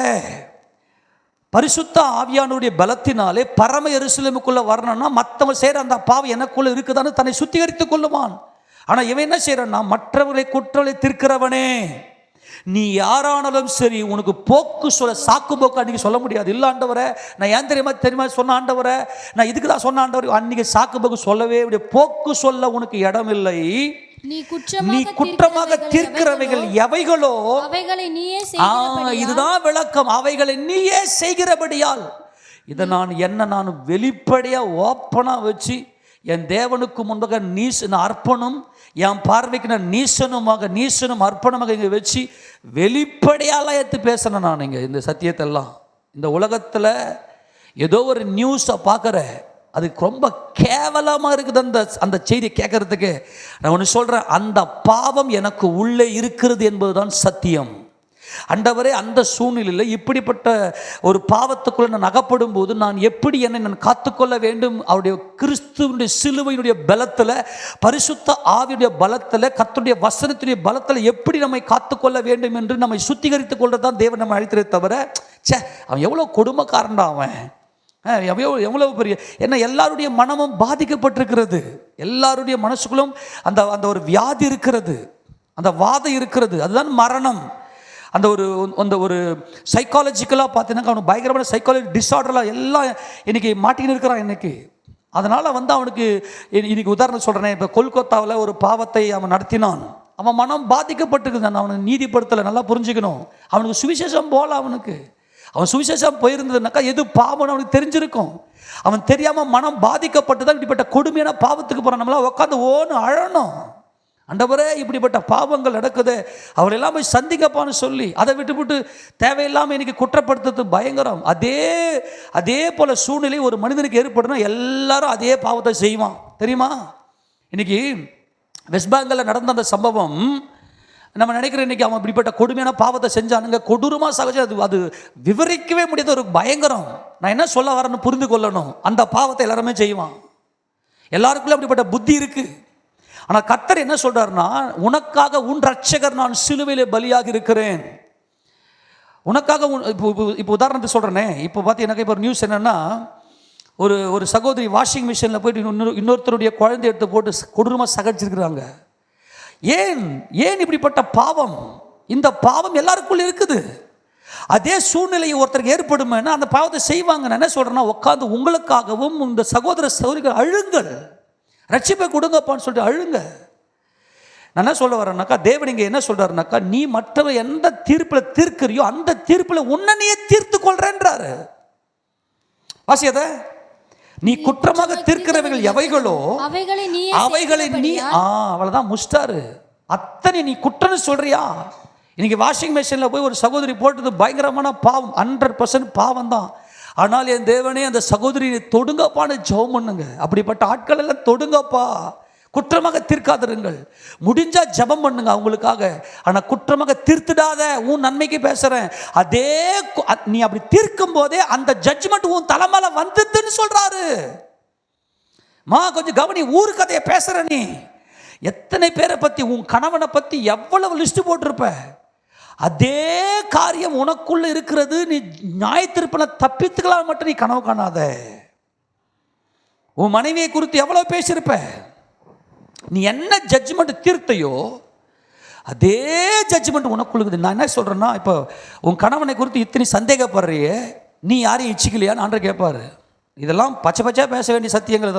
பரிசுத்த ஆவியானுடைய பலத்தினாலே பரம எருசலேமுக்குள்ள வரணும்னா மற்றவங்க செய்கிற அந்த பாவம் எனக்குள்ள இருக்குதான்னு தன்னை சுத்திகரித்துக் கொள்ளுவான். ஆனால் இவன் என்ன செய்யறான்னா, மற்றவர்களை குற்றங்களை தீர்க்கிறவனே, நீ யாரானாலும் சரி, உனக்கு போக்கு சொல்ல, சாக்கு போக்கு அன்றைக்கி சொல்ல முடியாது. இல்லை ஆண்டவரை, நான் ஏன் தெரியுமா சொன்ன ஆண்டவரை, நான் இதுக்கு தான் சொன்ன ஆண்டவர், அன்றைக்கி சாக்கு போக்கு சொல்லவே போக்கு சொல்ல உனக்கு இடம் இல்லை. நீ குற்றமாக தீர்க்கிறவைகள் எவைகளோ அவைகளை நீயே செய்கிறபடியால். இதுதான் விளக்கம், அவைகளை நீயே செய்கிறபடியால். இதை நான் வெளிப்படையா ஓப்பனா வச்சு என் தேவனுக்கு முன்பாக அர்ப்பணம், என் பார்வைக்கு நான் நீசனும் அர்ப்பணமாக இங்கே வச்சு வெளிப்படையால எடுத்து பேசணும். நான் இங்கே இந்த சத்தியத்தெல்லாம் இந்த உலகத்தில் ஏதோ ஒரு நியூஸை பார்க்குற, அதுக்கு ரொம்ப கேவலமாக இருக்குது அந்த செய்தி கேட்கறதுக்கு. நான் ஒன்று சொல்கிறேன், அந்த பாவம் எனக்கு உள்ளே இருக்கிறது என்பதுதான் சத்தியம். ஆண்டவரே, அந்த சூழ்நிலையில் இப்படிப்பட்ட ஒரு பாவத்துக்குள்ள நான் அகப்படும் போது நான் எப்படி என்னை நான் காத்துக்கொள்ள வேண்டும்? அவருடைய கிறிஸ்துவனுடைய சிலுவையினுடைய பலத்தில், பரிசுத்த ஆவியுடைய பலத்தில், கர்த்தருடைய வசனத்துடைய பலத்தில் எப்படி நம்மை காத்துக்கொள்ள வேண்டும் என்று நம்மை சுத்திகரித்துக் கொள்றது தான் தேவன் நம்ம அழைத்ததே தவிர, அவன் எவ்வளோ கொடுமைக்காரன்டா, அவன் எவ்வளவு பெரிய, என்ன எல்லாருடைய மனமும் பாதிக்கப்பட்டிருக்கிறது, எல்லாருடைய மனசுக்குள்ளும் அந்த ஒரு வியாதி இருக்கிறது, அந்த வாதம் இருக்கிறது, அதுதான் மரணம். அந்த ஒரு சைக்காலஜிக்கலாக பார்த்தீங்கன்னா அவனுக்கு பயங்கரமான சைக்காலஜி டிஸார்டர்லாம் எல்லாம் இன்னைக்கு மாட்டின்னு இருக்கிறான் இன்னைக்கு. அதனால் அவனுக்கு இன்னைக்கு உதாரணம் சொல்கிறேன், இப்போ கொல்கத்தாவில் ஒரு பாவத்தை அவன் நடத்தினான், அவன் மனம் பாதிக்கப்பட்டிருக்குது. அவனுக்கு நீதிப்படுத்தலை, நல்லா புரிஞ்சுக்கணும். அவனுக்கு சுவிசேஷம் போல, அவன் சுவிசேஷம் போயிருந்ததுனாக்கா எது பாவம்னு அவனுக்கு தெரிஞ்சிருக்கும். அவன் தெரியாமல் மனம் பாதிக்கப்பட்டு தான் இப்படிப்பட்ட கொடுமையான பாவத்துக்கு போகிறான். நம்மளாம் உட்காந்து ஓன்னு அழணும், ஆண்டவரே இப்படிப்பட்ட பாவங்கள் நடக்குது, அவரெல்லாம் போய் சந்திக்கப்பான்னு சொல்லி அதை விட்டு தேவையில்லாமல் இன்னைக்கு குற்றப்படுத்துறது பயங்கரம். அதே போல சூழ்நிலை ஒரு மனிதனுக்கு ஏற்படுனா எல்லாரும் அதே பாவத்தை செய்வான், தெரியுமா? இன்னைக்கு வெஸ்ட் பெங்காலில் நடந்த அந்த சம்பவம் நம்ம நினைக்கிறோம், இன்னைக்கு அவன் இப்படிப்பட்ட கொடுமையான பாவத்தை செஞ்சானுங்க, கொடூரமாக சகஜம், அது விவரிக்கவே முடியாத ஒரு பயங்கரம். நான் என்ன சொல்ல வரேன்னு புரிந்து கொள்ளணும். அந்த பாவத்தை எல்லாருமே செய்வான், எல்லாருக்குள்ள அப்படிப்பட்ட புத்தி இருக்கு. ஆனால் கர்த்தர் என்ன சொல்றாருன்னா, உனக்காக உன் ரட்சகர் நான் சிலுவையிலே பலியாக இருக்கிறேன். உனக்காக இப்போ உதாரணத்துக்கு சொல்கிறேனே, இப்போ பார்த்தீங்கன்னா இப்போ ஒரு நியூஸ் என்னென்னா, ஒரு சகோதரி வாஷிங் மிஷினில் போயிட்டு இன்னொருத்தருடைய குழந்தை எடுத்து போட்டு கொடூரமாக சகச்சிருக்கிறாங்க. ஏன் இப்படிப்பட்ட பாவம்? இந்த பாவம் எல்லாருக்குள்ள இருக்குது. அதே சூழ்நிலை ஒருத்தருக்கு ஏற்படுமேனா அந்த பாவத்தை செய்வாங்க. நான் என்ன சொல்கிறேன்னா, உட்காந்து உங்களுக்காகவும் இந்த சகோதர சகோதரிகள் அழுங்கள், ரட்சிப்பை கொடுங்கப்பான்னு சொல்லிட்டு அழுங்க. நான் என்ன சொல்ல வரேன்னாக்கா, தேவன் இங்கே என்ன சொல்கிறாருனாக்கா, நீ மற்றவ எந்த தீர்ப்பில் தீர்க்கிறியோ அந்த தீர்ப்பில் உன்னையே தீர்த்து கொள்றேன்றாரு. வாசியத, நீ குற்றமாக தீர்க்கிறவைகள் எவைகளோ அவைகளை நீ அவ்வளவுதான் முஸ்டாரு. அத்தனை நீ குற்றம்னு சொல்றியா? இன்னைக்கு வாஷிங் மிஷினில் போய் ஒரு சகோதரி போட்டது பயங்கரமான பாவம், 100% பாவம் தான். ஆனால் என் தேவனே அந்த சகோதரியை தொடுங்கப்பான்னு ஜெபம் பண்ணுங்க. அப்படிப்பட்ட ஆட்கள் எல்லாம் தொடுங்கப்பா, குற்றமாக தீர்க்காதிருங்கள். முடிஞ்சா ஜெபம் பண்ணுங்க அவங்களுக்காக. ஆனா குற்றமாக தீர்த்துடாத. உன் நன்மைக்கு பேசுறேன். அதே நீ அப்படி தீர்க்கும் போதே அந்த ஜட்ஜ்மெண்ட் உன் தலைமையில வந்துதுன்னு சொல்றாரு. கொஞ்சம் கவனி, ஊரு கதையை பேசுற நீ. எத்தனை பேரை பத்தி, உன் கணவனை பத்தி எவ்வளவு லிஸ்ட் போட்டிருப்ப. அதே காரியம் உனக்குள்ள இருக்கிறது. நீ நியாயத்தீர்ப்பினை தப்பித்துக்கலாம் மட்டும் நீ கனவு காணாத. உன் மனைவியை குறித்து எவ்வளவு பேசியிருப்ப. நீ என்ன ஜட்ஜ்மெண்ட் தீர்த்தையோ அதே ஜட்ஜ்மெண்ட் உனக்குள்ள இருக்குது. நான் என்ன சொல்றேன்னா, இப்போ உன் கணவனை குறித்து இத்தனை சந்தேகப்படுறியே, நீ யாரையும் இச்சிக்கலையான்னு ஆண்டவர் கேட்பாரு. இதெல்லாம் பச்சை பச்சையாக பேச வேண்டிய சத்தியங்கள்.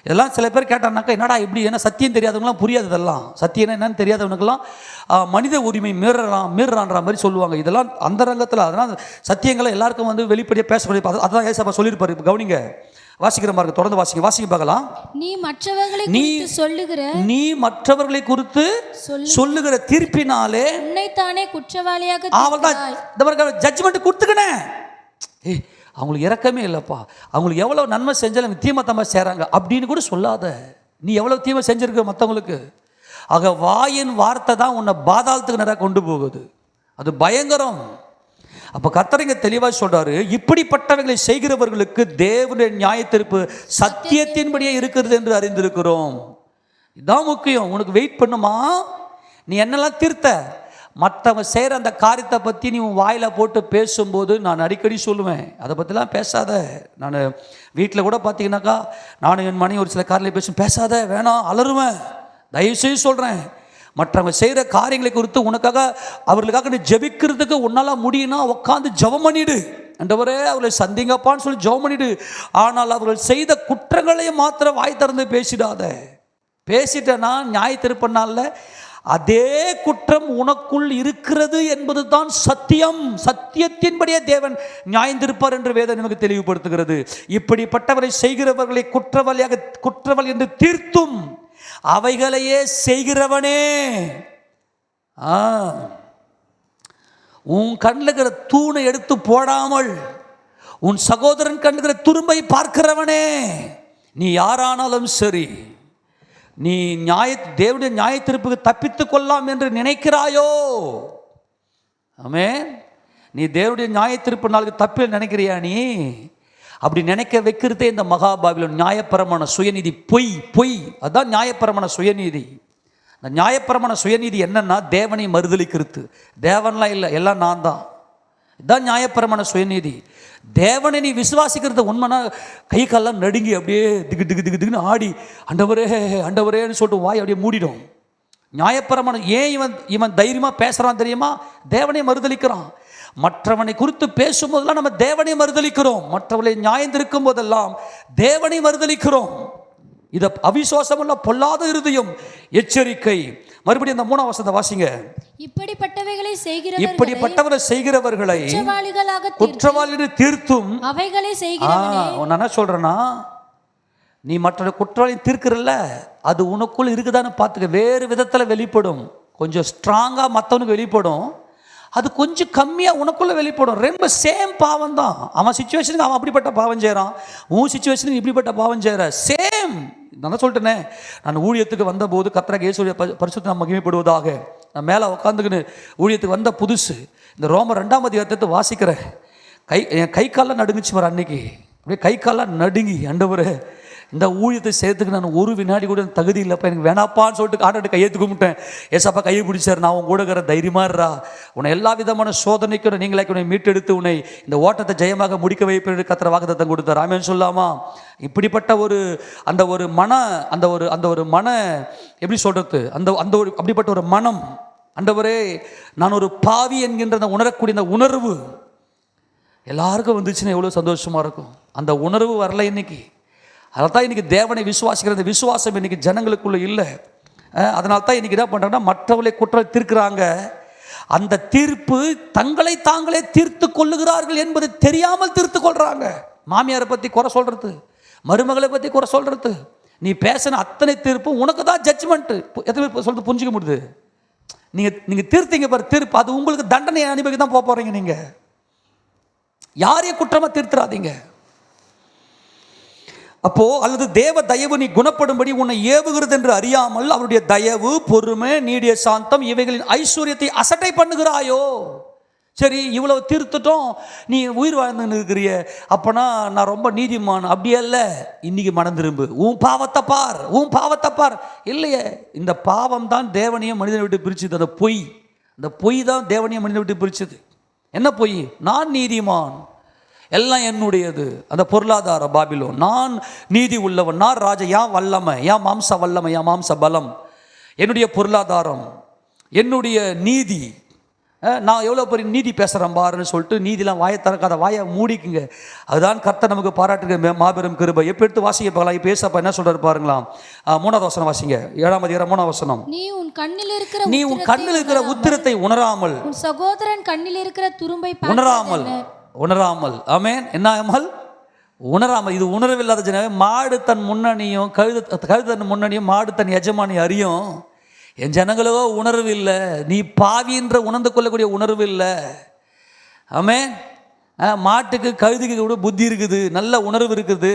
இதெல்லாம் சில பேர் கேட்டானாக்கா, என்னடா இப்படி, ஏன்னா சத்தியம் தெரியாதவங்களாம் புரியாது. இதெல்லாம் சத்தியம் என்னன்னு தெரியாதவனுக்கெல்லாம் மனித உரிமை மீறுறான்ற மாதிரி சொல்லுவாங்க. இதெல்லாம் அந்த ரங்கத்தில். அதனால் சத்தியங்களை எல்லாருக்கும் வெளிப்படையாக பேசக்கூடிய, அதான் ஏசப்பா சொல்லியிருப்பாரு. இப்போ கவனிங்க, வாசிக்கிற மாதிரி தொடர்ந்து வாசிக்க பார்க்கலாம். நீ மற்றவர்களை குறித்து சொல்லுகிற தீர்ப்பினாலே உன்னைத்தானே குற்றவாளியாக ஜட்ஜ்மெண்ட் கொடுத்துக்கினேன். அவங்களுக்கு இரக்கமே இல்லைப்பா, அவங்களுக்கு எவ்வளோ நன்மை செஞ்சாலும் தீமை தம்மை செய்கிறாங்க அப்படின்னு கூட சொல்லாத. நீ எவ்வளோ தீமை செஞ்சிருக்க மற்றவங்களுக்கு. ஆக வாயின் வார்த்தை தான் உன்னை பாதாளத்துக்கு நேராக கொண்டு போகுது. அது பயங்கரம். அப்போ கர்த்தர் இங்கே தெளிவாக சொல்றாரு, இப்படிப்பட்டவைகளை செய்கிறவர்களுக்கு தேவனுடைய நியாயத்தீர்ப்பு சத்தியத்தின்படியே இருக்கிறது என்று அறிந்திருக்கிறோம். இதுதான் முக்கியம். உனக்கு வெயிட் பண்ணுமா, நீ என்னெல்லாம் தீர்த்த. மற்றவன் செய்கிற அந்த காரியத்தை பற்றி நீ உன் வாயில் போட்டு பேசும்போது நான் அடிக்கடி சொல்லுவேன், அதை பற்றிலாம் பேசாத. நான் வீட்டில் கூட பார்த்தீங்கன்னாக்கா, நானும் என் மனைவி ஒரு சில காரியம் பேசாத, வேணாம், அலறுவேன். தயவுசெய்து சொல்கிறேன், மற்றவங்க செய்கிற காரியங்களை குறித்து உனக்காக அவர்களுக்காக நீ ஜெபிக்கிறதுக்கு உன்னால் முடியும்னா உட்காந்து ஜெபம் பண்ணிடு. ஆண்டவரே அவர்களை சந்திங்கப்பான்னு சொல்லி ஜெபம் பண்ணிடு. ஆனால் அவர்கள் செய்த குற்றங்களையும் மாத்திரம் வாய் திறந்து பேசிடாத. பேசிட்டேன்னா நியாயத்தீர்ப்பினால அதே குற்றம் உனக்குள் இருக்கிறது என்பது தான் சத்தியம். சத்தியத்தின்படியே தேவன் நியாயந்திருப்பார் என்று வேதம் நமக்கு தெளிவுபடுத்துகிறது. இப்படிப்பட்டவரை செய்கிறவர்களை குற்றவாளி என்று தீர்த்தும் அவைகளையே செய்கிறவனே, உன் கண்ணில் இருக்கிற தூணை எடுத்து போடாமல் உன் சகோதரன் கண்ணுகிற துரும்பை பார்க்கிறவனே, நீ யாரானாலும் சரி, நீ தேவனுடைய நியாயத்தீர்ப்புக்கு தப்பித்து கொள்ளலாம் என்று நினைக்கிறாயோ? ஆமென். நீ தேவனுடைய நியாயத்தீர்ப்பு நாளுக்கு தப்பில் நினைக்கிறியா? நீ அப்படி நினைக்க வைக்கிறதே இந்த மகாபாபிலோன் நியாயப்பரமான சுயநீதி. பொய். அதுதான் நியாயப்பரமான சுயநீதி. இந்த நியாயப்பரமான சுயநீதி என்னன்னா, தேவனை மறுதலிக்கிறது. தேவன்லாம் இல்லை, எல்லாம் நான் தான். இதுதான் நியாயப்பரமான சுயநீதி. தேவனை நீ விசுவாசிக்கிறது உண்மைனா கை காலெல்லாம் நடுங்கி அப்படியே திகுன்னு ஆடி ஆண்டவரேன்னு சொல்லிட்டு வாய் அப்படியே மூடிடும். நியாயப்பரமான ஏன் இவன் தைரியமாக பேசுகிறான் தெரியுமா? தேவனை மறுதலிக்கிறான். மற்றவனை குறித்து பேசும்போதெல்லாம் நம்ம தேவனை மறுதலிக்கிறோம். மற்றவர்களை நியாயந்திருக்கும் போதெல்லாம் தேவனை மறுதலிக்கிறோம். இதை அவிசுவாசமுள்ள பொல்லாத இருதயம் எச்சரிக்கை. மறுபடியும் அந்த 3ஆம் வசனத்தை வாசிங்க. இப்படிப்பட்டவரை செய்கிறவர்களை குற்றவாளி தீர்த்தும் அவைகளை செய்கிறவனே. நான் என்ன சொல்றேன்னா, நீ மற்ற குற்றவாளி தீர்க்கிறல்ல, அது உனக்குள் இருக்குதான்னு பார்த்துக்க. வேறு விதத்தில் வெளிப்படும். கொஞ்சம் ஸ்ட்ராங்காக மற்றவனுக்கு வெளிப்படும், அது கொஞ்சம் கம்மியாக உனக்குள்ளே வெளிப்படும். ரொம்ப சேம் பாவம் தான். அவன் சிச்சுவேஷனுக்கு அவன் அப்படிப்பட்ட பாவம் செய்கிறான், உன் சிச்சுவேஷனுக்கு இப்படிப்பட்ட பாவம் செய்கிற. சேம். நான் சொல்லிட்டேனே, நான் ஊழியத்துக்கு வந்தபோது கர்த்தராகிய இயேசுவுடைய பரிசுத்த நாமம் மகிமைப்படுவதாக, நான் மேலே உட்காந்துக்கின்னு ஊழியத்துக்கு வந்த புதுசு இந்த ரோமர் 2ஆம் அதிகாரத்தை வாசிக்கிறேன். என் கை காலெலாம் நடுங்குச்சு வர அன்னைக்கு. அப்படியே கை காலெலாம் நடுங்கி, ஆண்டவரே இந்த ஊழியத்தை செய்யறதுக்கு நான் ஒரு வினாடி கூட தகுதி இல்லைப்பா, எனக்கு வேணாப்பான்னு சொல்லிட்டு ஆண்டவர்கிட்ட கையை கும்பிட்டேன். ஏசப்பா கையை பிடிச்சார், நான் உன் கூட இருக்கிற தைரியமாக இருறா, உன்னை எல்லா விதமான சோதனைக்கும் நீங்களே உன்னை மீட்டெடுத்து உன்னை இந்த ஓட்டத்தை ஜெயமாக முடிக்க வைப்பேன் கர்த்தர் வாக்குத்தத்தம் கொடுத்தார். ஆமென் சொல்லாமா? இப்படிப்பட்ட அந்த ஒரு மன எப்படி சொல்றது, அப்படிப்பட்ட ஒரு மனம், ஆண்டவரே நான் ஒரு பாவி என்கின்ற உணரக்கூடிய இந்த உணர்வு எல்லாருக்கும் வந்துச்சுன்னா எவ்வளோ சந்தோஷமாக இருக்கும். அந்த உணர்வு வரல இன்னைக்கு. அதான் இன்றைக்கி தேவனை விசுவாசிக்கிற அந்த விசுவாசம் இன்றைக்கி ஜனங்களுக்குள்ளே இல்லை. அதனால தான் இன்றைக்கி என்ன பண்ணுறாங்கன்னா, மற்றவர்களை குற்றம் தீர்க்கிறாங்க. அந்த தீர்ப்பு தங்களை தாங்களே தீர்த்து கொள்ளுகிறார்கள் என்பது தெரியாமல் தீர்த்து கொள்கிறாங்க. மாமியாரை பற்றி குறை சொல்கிறது, மருமகளை பற்றி குறை சொல்கிறது, நீ பேசின அத்தனை தீர்ப்பு உனக்கு தான் ஜட்ஜ்மெண்ட்டு. எத்தனை பேர் சொல்றது புரிஞ்சிக்க முடியுது? நீங்கள் தீர்த்தீங்க பாரு தீர்ப்பு, அது உங்களுக்கு தண்டனை அனுபவிக்க தான் போகிறீங்க. நீங்கள் யாரையும் குற்றமாக தீர்த்துறாதீங்க. அப்போ அல்லது தேவ தயவு நீ குணப்படும்படி உன்னை ஏவுகிறது என்று அறியாமல் அவருடைய தயவு, பொறுமை, நீடிய சாந்தம் இவைகளின் ஐஸ்வர்யத்தை அசட்டை பண்ணுகிறாயோ? சரி, இவ்வளவு தீர்த்துட்டோம், நீ உயிர் வாழ்ந்துன்னு இருக்கிறிய, அப்பனா நான் ரொம்ப நீதிமான். அப்படியே இல்லை. இன்னைக்கு மனம் திரும்பு, உன் பாவத்தை பார், உன் பாவத்தை பார். இல்லையே, இந்த பாவம் தான் தேவனையும் மனிதனை விட்டு பிரிச்சுது. அந்த பொய், அந்த பொய் தான் தேவனையும் மனிதனை விட்டு பிரிச்சுது. என்ன பொய்? நான் நீதிமான், எல்லாம் என்னுடையது. அந்த பொருளாதார பாபிலோன். நான் நீதி உள்ளவன், நான் ராஜா, ஏன் வல்லமை, ஏன் மாம்ச வல்லமை, ஏன் மாம்ச பலம், என்னுடைய பொருளாதாரம், என்னுடைய நீதி, நான் எவ்வளோ பெரிய நீதி பேசுகிறேன் பாருன்னு சொல்லிட்டு நீதிலாம் வாயை திறக்காத, வாயை மூடிக்குங்க. அதுதான் கர்த்தர் நமக்கு பாராட்டுகிற மாபெரும் கிருபை. எப்போ எடுத்து வாசிக்க பார்க்கலாம். இப்போ ஏசப்பா என்ன சொல்கிறாரு பாருங்களாம். 3வது வசனம் வாசிங்க. 7ஆம் அதிகாரம் 3ஆம் வசனம். நீ உன் கண்ணில் இருக்கிற உத்திரத்தை உணராமல், உன் சகோதரன் கண்ணில் இருக்கிற துரும்பை உணராமல். ஆமென். என்ன ஆமல்? உணராமல். இது உணர்வில்லாத ஜனமே. மாடு தன் முன்னணியும் கழுது தன் முன்னணியும் மாடு தன் எஜமானி அறியும். என் ஜனங்களோ உணர்வு இல்லை. நீ பாவின்ற உணர்ந்து கொள்ளக்கூடிய உணர்வு இல்லை. ஆமென். மாட்டுக்கு கழுதுக்கு கூட புத்தி இருக்குது, நல்ல உணர்வு இருக்குது.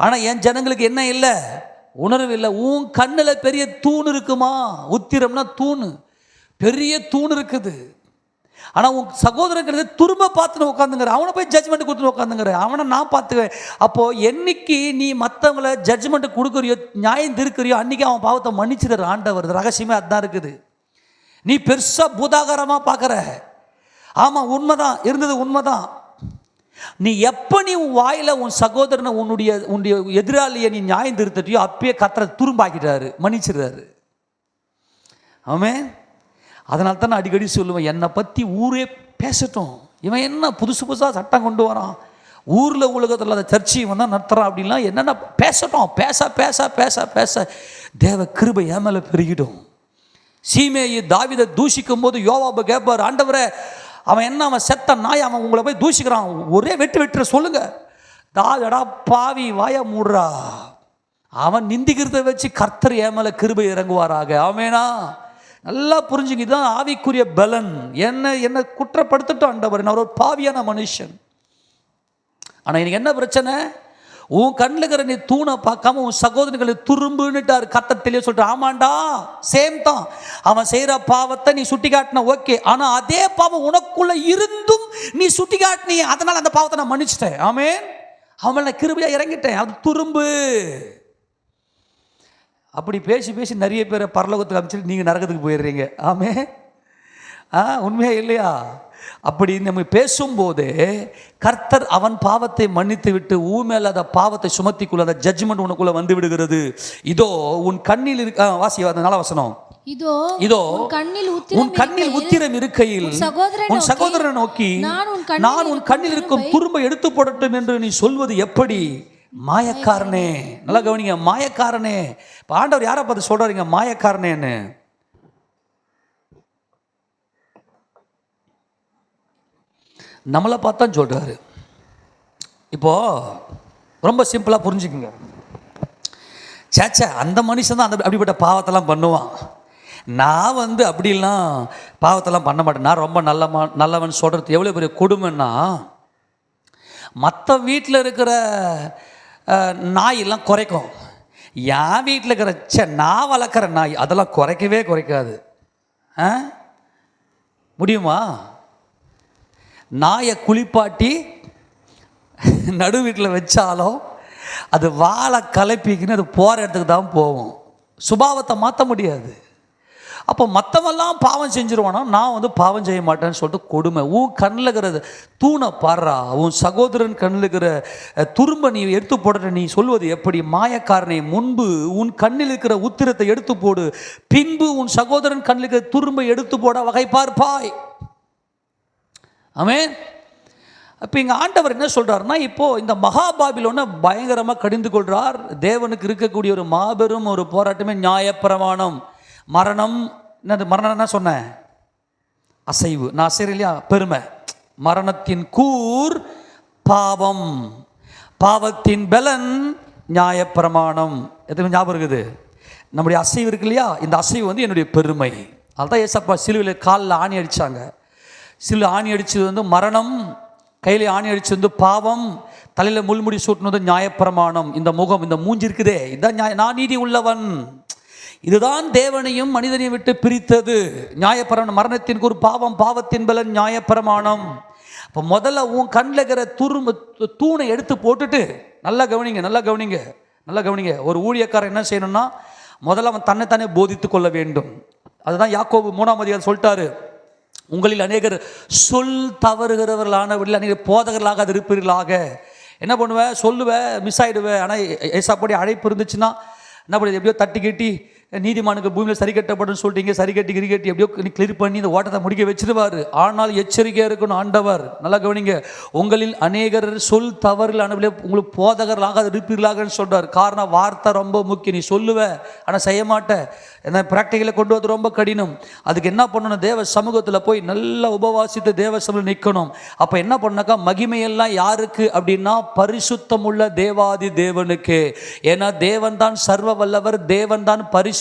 ஆனால் என் ஜனங்களுக்கு என்ன இல்லை? உணர்வு இல்லை. உன் கண்ணில் பெரிய தூண் இருக்குமா? உத்திரம்னா தூண், பெரிய தூண் இருக்குது. ஆனால் உன் சகோதரங்கிறது துரும்ப பார்த்துன்னு உட்காந்துங்கிற, அவனை போய் ஜட்ஜ்மெண்ட் கொடுத்துன்னு உட்காந்துங்கிற, அவனை நான் பார்த்துக்குவேன். அப்போது என்னைக்கு நீ மற்றவங்களை ஜட்ஜ்மெண்ட் கொடுக்குறியோ, நியாயம் திருக்கிறியோ, அன்றைக்கி அவன் பாவத்தை மன்னிச்சிடுற ஆண்டவர். ரகசியமே அதுதான் இருக்குது. நீ பெருசாக பூதாகாரமாக பார்க்குற. ஆமாம், உண்மைதான், இருந்தது உண்மைதான். நீ எப்போ நீ உன் வாயில் உன் சகோதரனை உன்னுடைய எதிராளியை நீ நியாயம் திருத்திட்டியோ, அப்பயே கர்த்தரை துரும்பாக்கிட்டாரு, மன்னிச்சிடுறாரு. ஆமென். அதனால தான் நான் அடிக்கடி சொல்லுவேன், என்னை பற்றி ஊரே பேசட்டும், இவன் என்ன புதுசு புதுசாக சட்டம் கொண்டு வரான், ஊரில் உலகத்தில் அந்த சர்ச்சை இவன் தான் நடத்துகிறான் அப்படின்லாம் என்னென்ன பேசட்டும். பேச பேச பேச பேச தேவ கிருபை என் மேலே பெருகிடும். சீமேயி தாவீதை தூஷிக்கும் போது யோவாபு கேட்பார், ஆண்டவரே அவன் என்ன, அவன் செத்த நாய், அவன் உங்களை போய் தூஷிக்கிறான், ஒரே வெட்டுற சொல்லுங்க. தாவிடா பாவி, வாய மூடுறா. அவன் நிந்திக்கிறத வச்சு கர்த்தர் என் மேலே கிருபை இறங்குவாராக. ஆமேனா? நல்லா புரிஞ்சுங்க. இதுதான் ஆவிக்குரிய பலன். என்ன குற்றப்படுத்தட்டும் ஆண்டவர், நான் ஒரு பாவியான மனுஷன். ஆனால் எனக்கு என்ன பிரச்சனை? உன் கண்ணில் இருக்கிற நீ தூணை பார்க்காம உன் சகோதரர்களை துரும்புன்னுட்டார் கர்த்தர் தெளிவாக சொல்லிட்டு. ஆமாண்டா, சேம் தான். அவன் செய்கிற பாவத்தை நீ சுட்டி காட்டின, ஓகே. ஆனால் அதே பாவம் உனக்குள்ள இருந்தும் நீ சுட்டி காட்டினீ, அதனால் அந்த பாவத்தை நான் மன்னிச்சிட்டேன். ஆமென். அவன் நான் கிருபையாக இறங்கிட்டேன். அது துரும்பு. அப்படி பேசி பேசி நிறைய பேரை பரலோகத்துக்கு அமைச்சிட்டு நீங்கள் நரகத்துக்கு போயிடுறீங்க. ஆமே, உண்மையா இல்லையா? அப்படி நம்ம பேசும்போதே கர்த்தர் அவன் பாவத்தை மன்னித்து விட்டு ஊமேல அந்த பாவத்தை சுமத்திக்குள்ள அந்த ஜட்ஜ்மெண்ட் உனக்குள்ள வந்து விடுகிறது. இதோ உன் கண்ணில் வாசி, நல்ல வசனம். இதோ உன் கண்ணில் உத்திரம் இருக்கையில் உன் சகோதரனை நோக்கி நான் உன் கண்ணில் இருக்கும் துரும்பை எடுத்து போடட்டும் என்று நீ சொல்வது எப்படி? மாயக்காரனே. நல்லா கவனிங்க, மாயக்காரனே. இப்போ ஆண்டவர் யாரை பார்த்து சொல்றாருங்க மாயக்காரனேன்னு? நம்மளை பார்த்தான் சொல்றாரு. இப்போ ரொம்ப சிம்பிளாக புரிஞ்சுக்குங்க. சேச்சா, அந்த மனுஷன் தான் அப்படிப்பட்ட பாவத்தெல்லாம் பண்ணுவான். நான் அப்படிலாம் பாவத்தெல்லாம் பண்ண மாட்டேன், நான் ரொம்ப நல்லவன் சொல்கிறது எவ்வளோ பெரிய கொடுமைன்னா, மற்ற வீட்டில் இருக்கிற நாயெல்லாம் குறைக்கும், என் வீட்டில் இருக்கிற நான் வளர்க்குற நாய் அதெல்லாம் குறைக்கவே குறைக்காது. முடியுமா? நாயை குளிப்பாட்டி நடு வீட்டில் வச்சாலும் அது வாழை கலப்பிக்கின்னு அது போகிற இடத்துக்கு தான் போகும். சுபாவத்தை மாற்ற முடியாது. அப்போ மற்றவெல்லாம் பாவம் செஞ்சுருவானா, நான் பாவம் செய்ய மாட்டேன்னு சொல்லிட்டு கொடுமை. உன் கண்ணில் இருக்கிற தூணை பாடுறா, உன் சகோதரன் கண்ணில் இருக்கிற துரும்ப நீ எடுத்து போடுற நீ சொல்வது எப்படி? மாயக்காரனை, முன்பு உன் கண்ணில் இருக்கிற உத்திரத்தை எடுத்து போடு, பின்பு உன் சகோதரன் கண்ணில் இருக்கிற துரும்பை எடுத்து போட வகை பார்ப்பாய். ஆமென். இப்போ இங்கே ஆண்டவர் என்ன சொல்கிறாருன்னா, இப்போது இந்த மகாபாபிலோனை பயங்கரமாக கடிந்து கொள்கிறார். தேவனுக்கு இருக்கக்கூடிய ஒரு மாபெரும் ஒரு போராட்டமே நியாயப்பிரமாணம். மரணம் என்னது? மரணம் என்ன சொன்னேன்? அசைவு. நான் அசைறு இல்லையா? பெருமை. மரணத்தின் கூர் பாவம், பாவத்தின் பலன் நியாயப்பிரமாணம். எதுவும் ஞாபகம் இருக்குது? நம்முடைய அசைவு இருக்கு இல்லையா, இந்த அசைவு என்னுடைய பெருமை. அதுதான் ஏசப்பா சிலுவையில் காலில் ஆணி அடித்தாங்க. சிலு ஆணி அடித்தது மரணம், கையில் ஆணி அடித்தது பாவம், தலையில் முள்முடி சூட்டினது நியாயப்பிரமாணம். இந்த முகம், இந்த மூஞ்சி இருக்குதே, இதான் நான் நீதி உள்ளவன். இதுதான் தேவனையும் மனிதனையும் விட்டு பிரித்தது. நியாயப்பிரமாணம். மரணத்திற்கு ஒரு பாவம், பாவத்தின் பலன் நியாயப்பிரமாணம். இப்போ முதல்ல உன் கண்ணில் இருக்கிற தூணை எடுத்து போட்டுட்டு, நல்லா கவனிங்க, நல்லா கவனிங்க, நல்லா கவனிங்க. ஒரு ஊழியக்காரன் என்ன செய்யணும்னா, முதல்ல அவன் தன்னைத்தானே போதித்து கொள்ள வேண்டும். அதுதான் யாக்கோபு 3ஆம் அதிகாரம் சொல்லிட்டாரு, உங்களில் அநேகர் சொல் தவறுகிறவர்களானவர்கள் அநேகர் போதகர்களாக அது இருப்பீர்களாக. என்ன பண்ணுவேன், சொல்லுவேன், மிஸ் ஆகிடுவேன். ஆனால் ஏசாப்படி அழைப்பு இருந்துச்சுன்னா என்ன பண்ணுறது, எப்படியோ தட்டி கட்டி நீதிமானுக்கு பூமியில் சரி கட்டப்படும் சொல்லிட்டீங்க, சரி கட்டி கிரிக்கட்டி எப்படியோ கிளியர் பண்ணி இந்த ஓட்டத்தை முடிக்க வச்சிருவார். ஆனால் எச்சரிக்கையாக இருக்கணும் ஆண்டவர். நல்லா கவனிங்க, உங்களில் அநேகர் சொல் தவறுகள் அனுபவிலே உங்களுக்கு போதகர்களாக இருப்பீர்களாகன்னு சொல்கிறார். காரணம், வார்த்தை ரொம்ப முக்கியம். நீ சொல்லுவேன் ஆனால் செய்ய மாட்டேன், ஏன்னா ப்ராக்டிக்கலை கொண்டு வந்து ரொம்ப கடினம். அதுக்கு என்ன பண்ணணும், தேவ சமூகத்தில் போய் நல்லா உபவாசித்து தேவ சமூகம் நிற்கணும். அப்போ என்ன பண்ணாக்கா, மகிமையெல்லாம் யாருக்கு அப்படின்னா பரிசுத்தம் உள்ள தேவாதி தேவனுக்கு. ஏன்னா தேவன் தான் சர்வ வல்லவர், தேவன் தான் பரிசுத்தர்,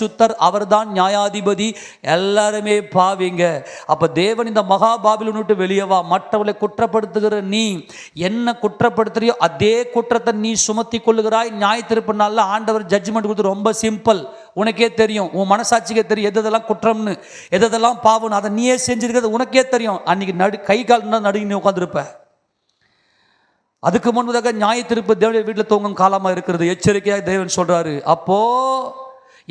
அவர் தான் நியாயாதிபதி, எல்லாருமே பாவிங்க. அப்ப தேவன் இந்த மகா பாபிலோனை விட்டு வெளியே வா. மற்றவர்களை குற்றப்படுத்துகிற நீ என்ன குற்றப்படுத்துறியோ அதே குற்றத்தை நீ சுமத்தி கொள்ளுகிறாய். நியாயத்தீர்ப்பு நாள்ல ஆண்டவர் ஜட்ஜ்மெண்ட் கொடுத்து ரொம்ப சிம்பிள். உனக்கே தெரியும், உன் மனசாட்சிக்கே தெரியும் எதெல்லாம் குற்றம்னு, எதெல்லாம் பாவம்னு. அதை நீயே செஞ்சிருக்கிறது உனக்கே தெரியும். அன்னைக்கு கை கால் நடுங்கி நீ உட்காந்துருப்ப. அதுக்கு முன்பதாக நியாயத்தீர்ப்பு தேவனுடைய வீட்டில் தூங்கும் காலமாக இருக்கிறது. எச்சரிக்கையாக தேவன் சொல்றாரு, அப்போ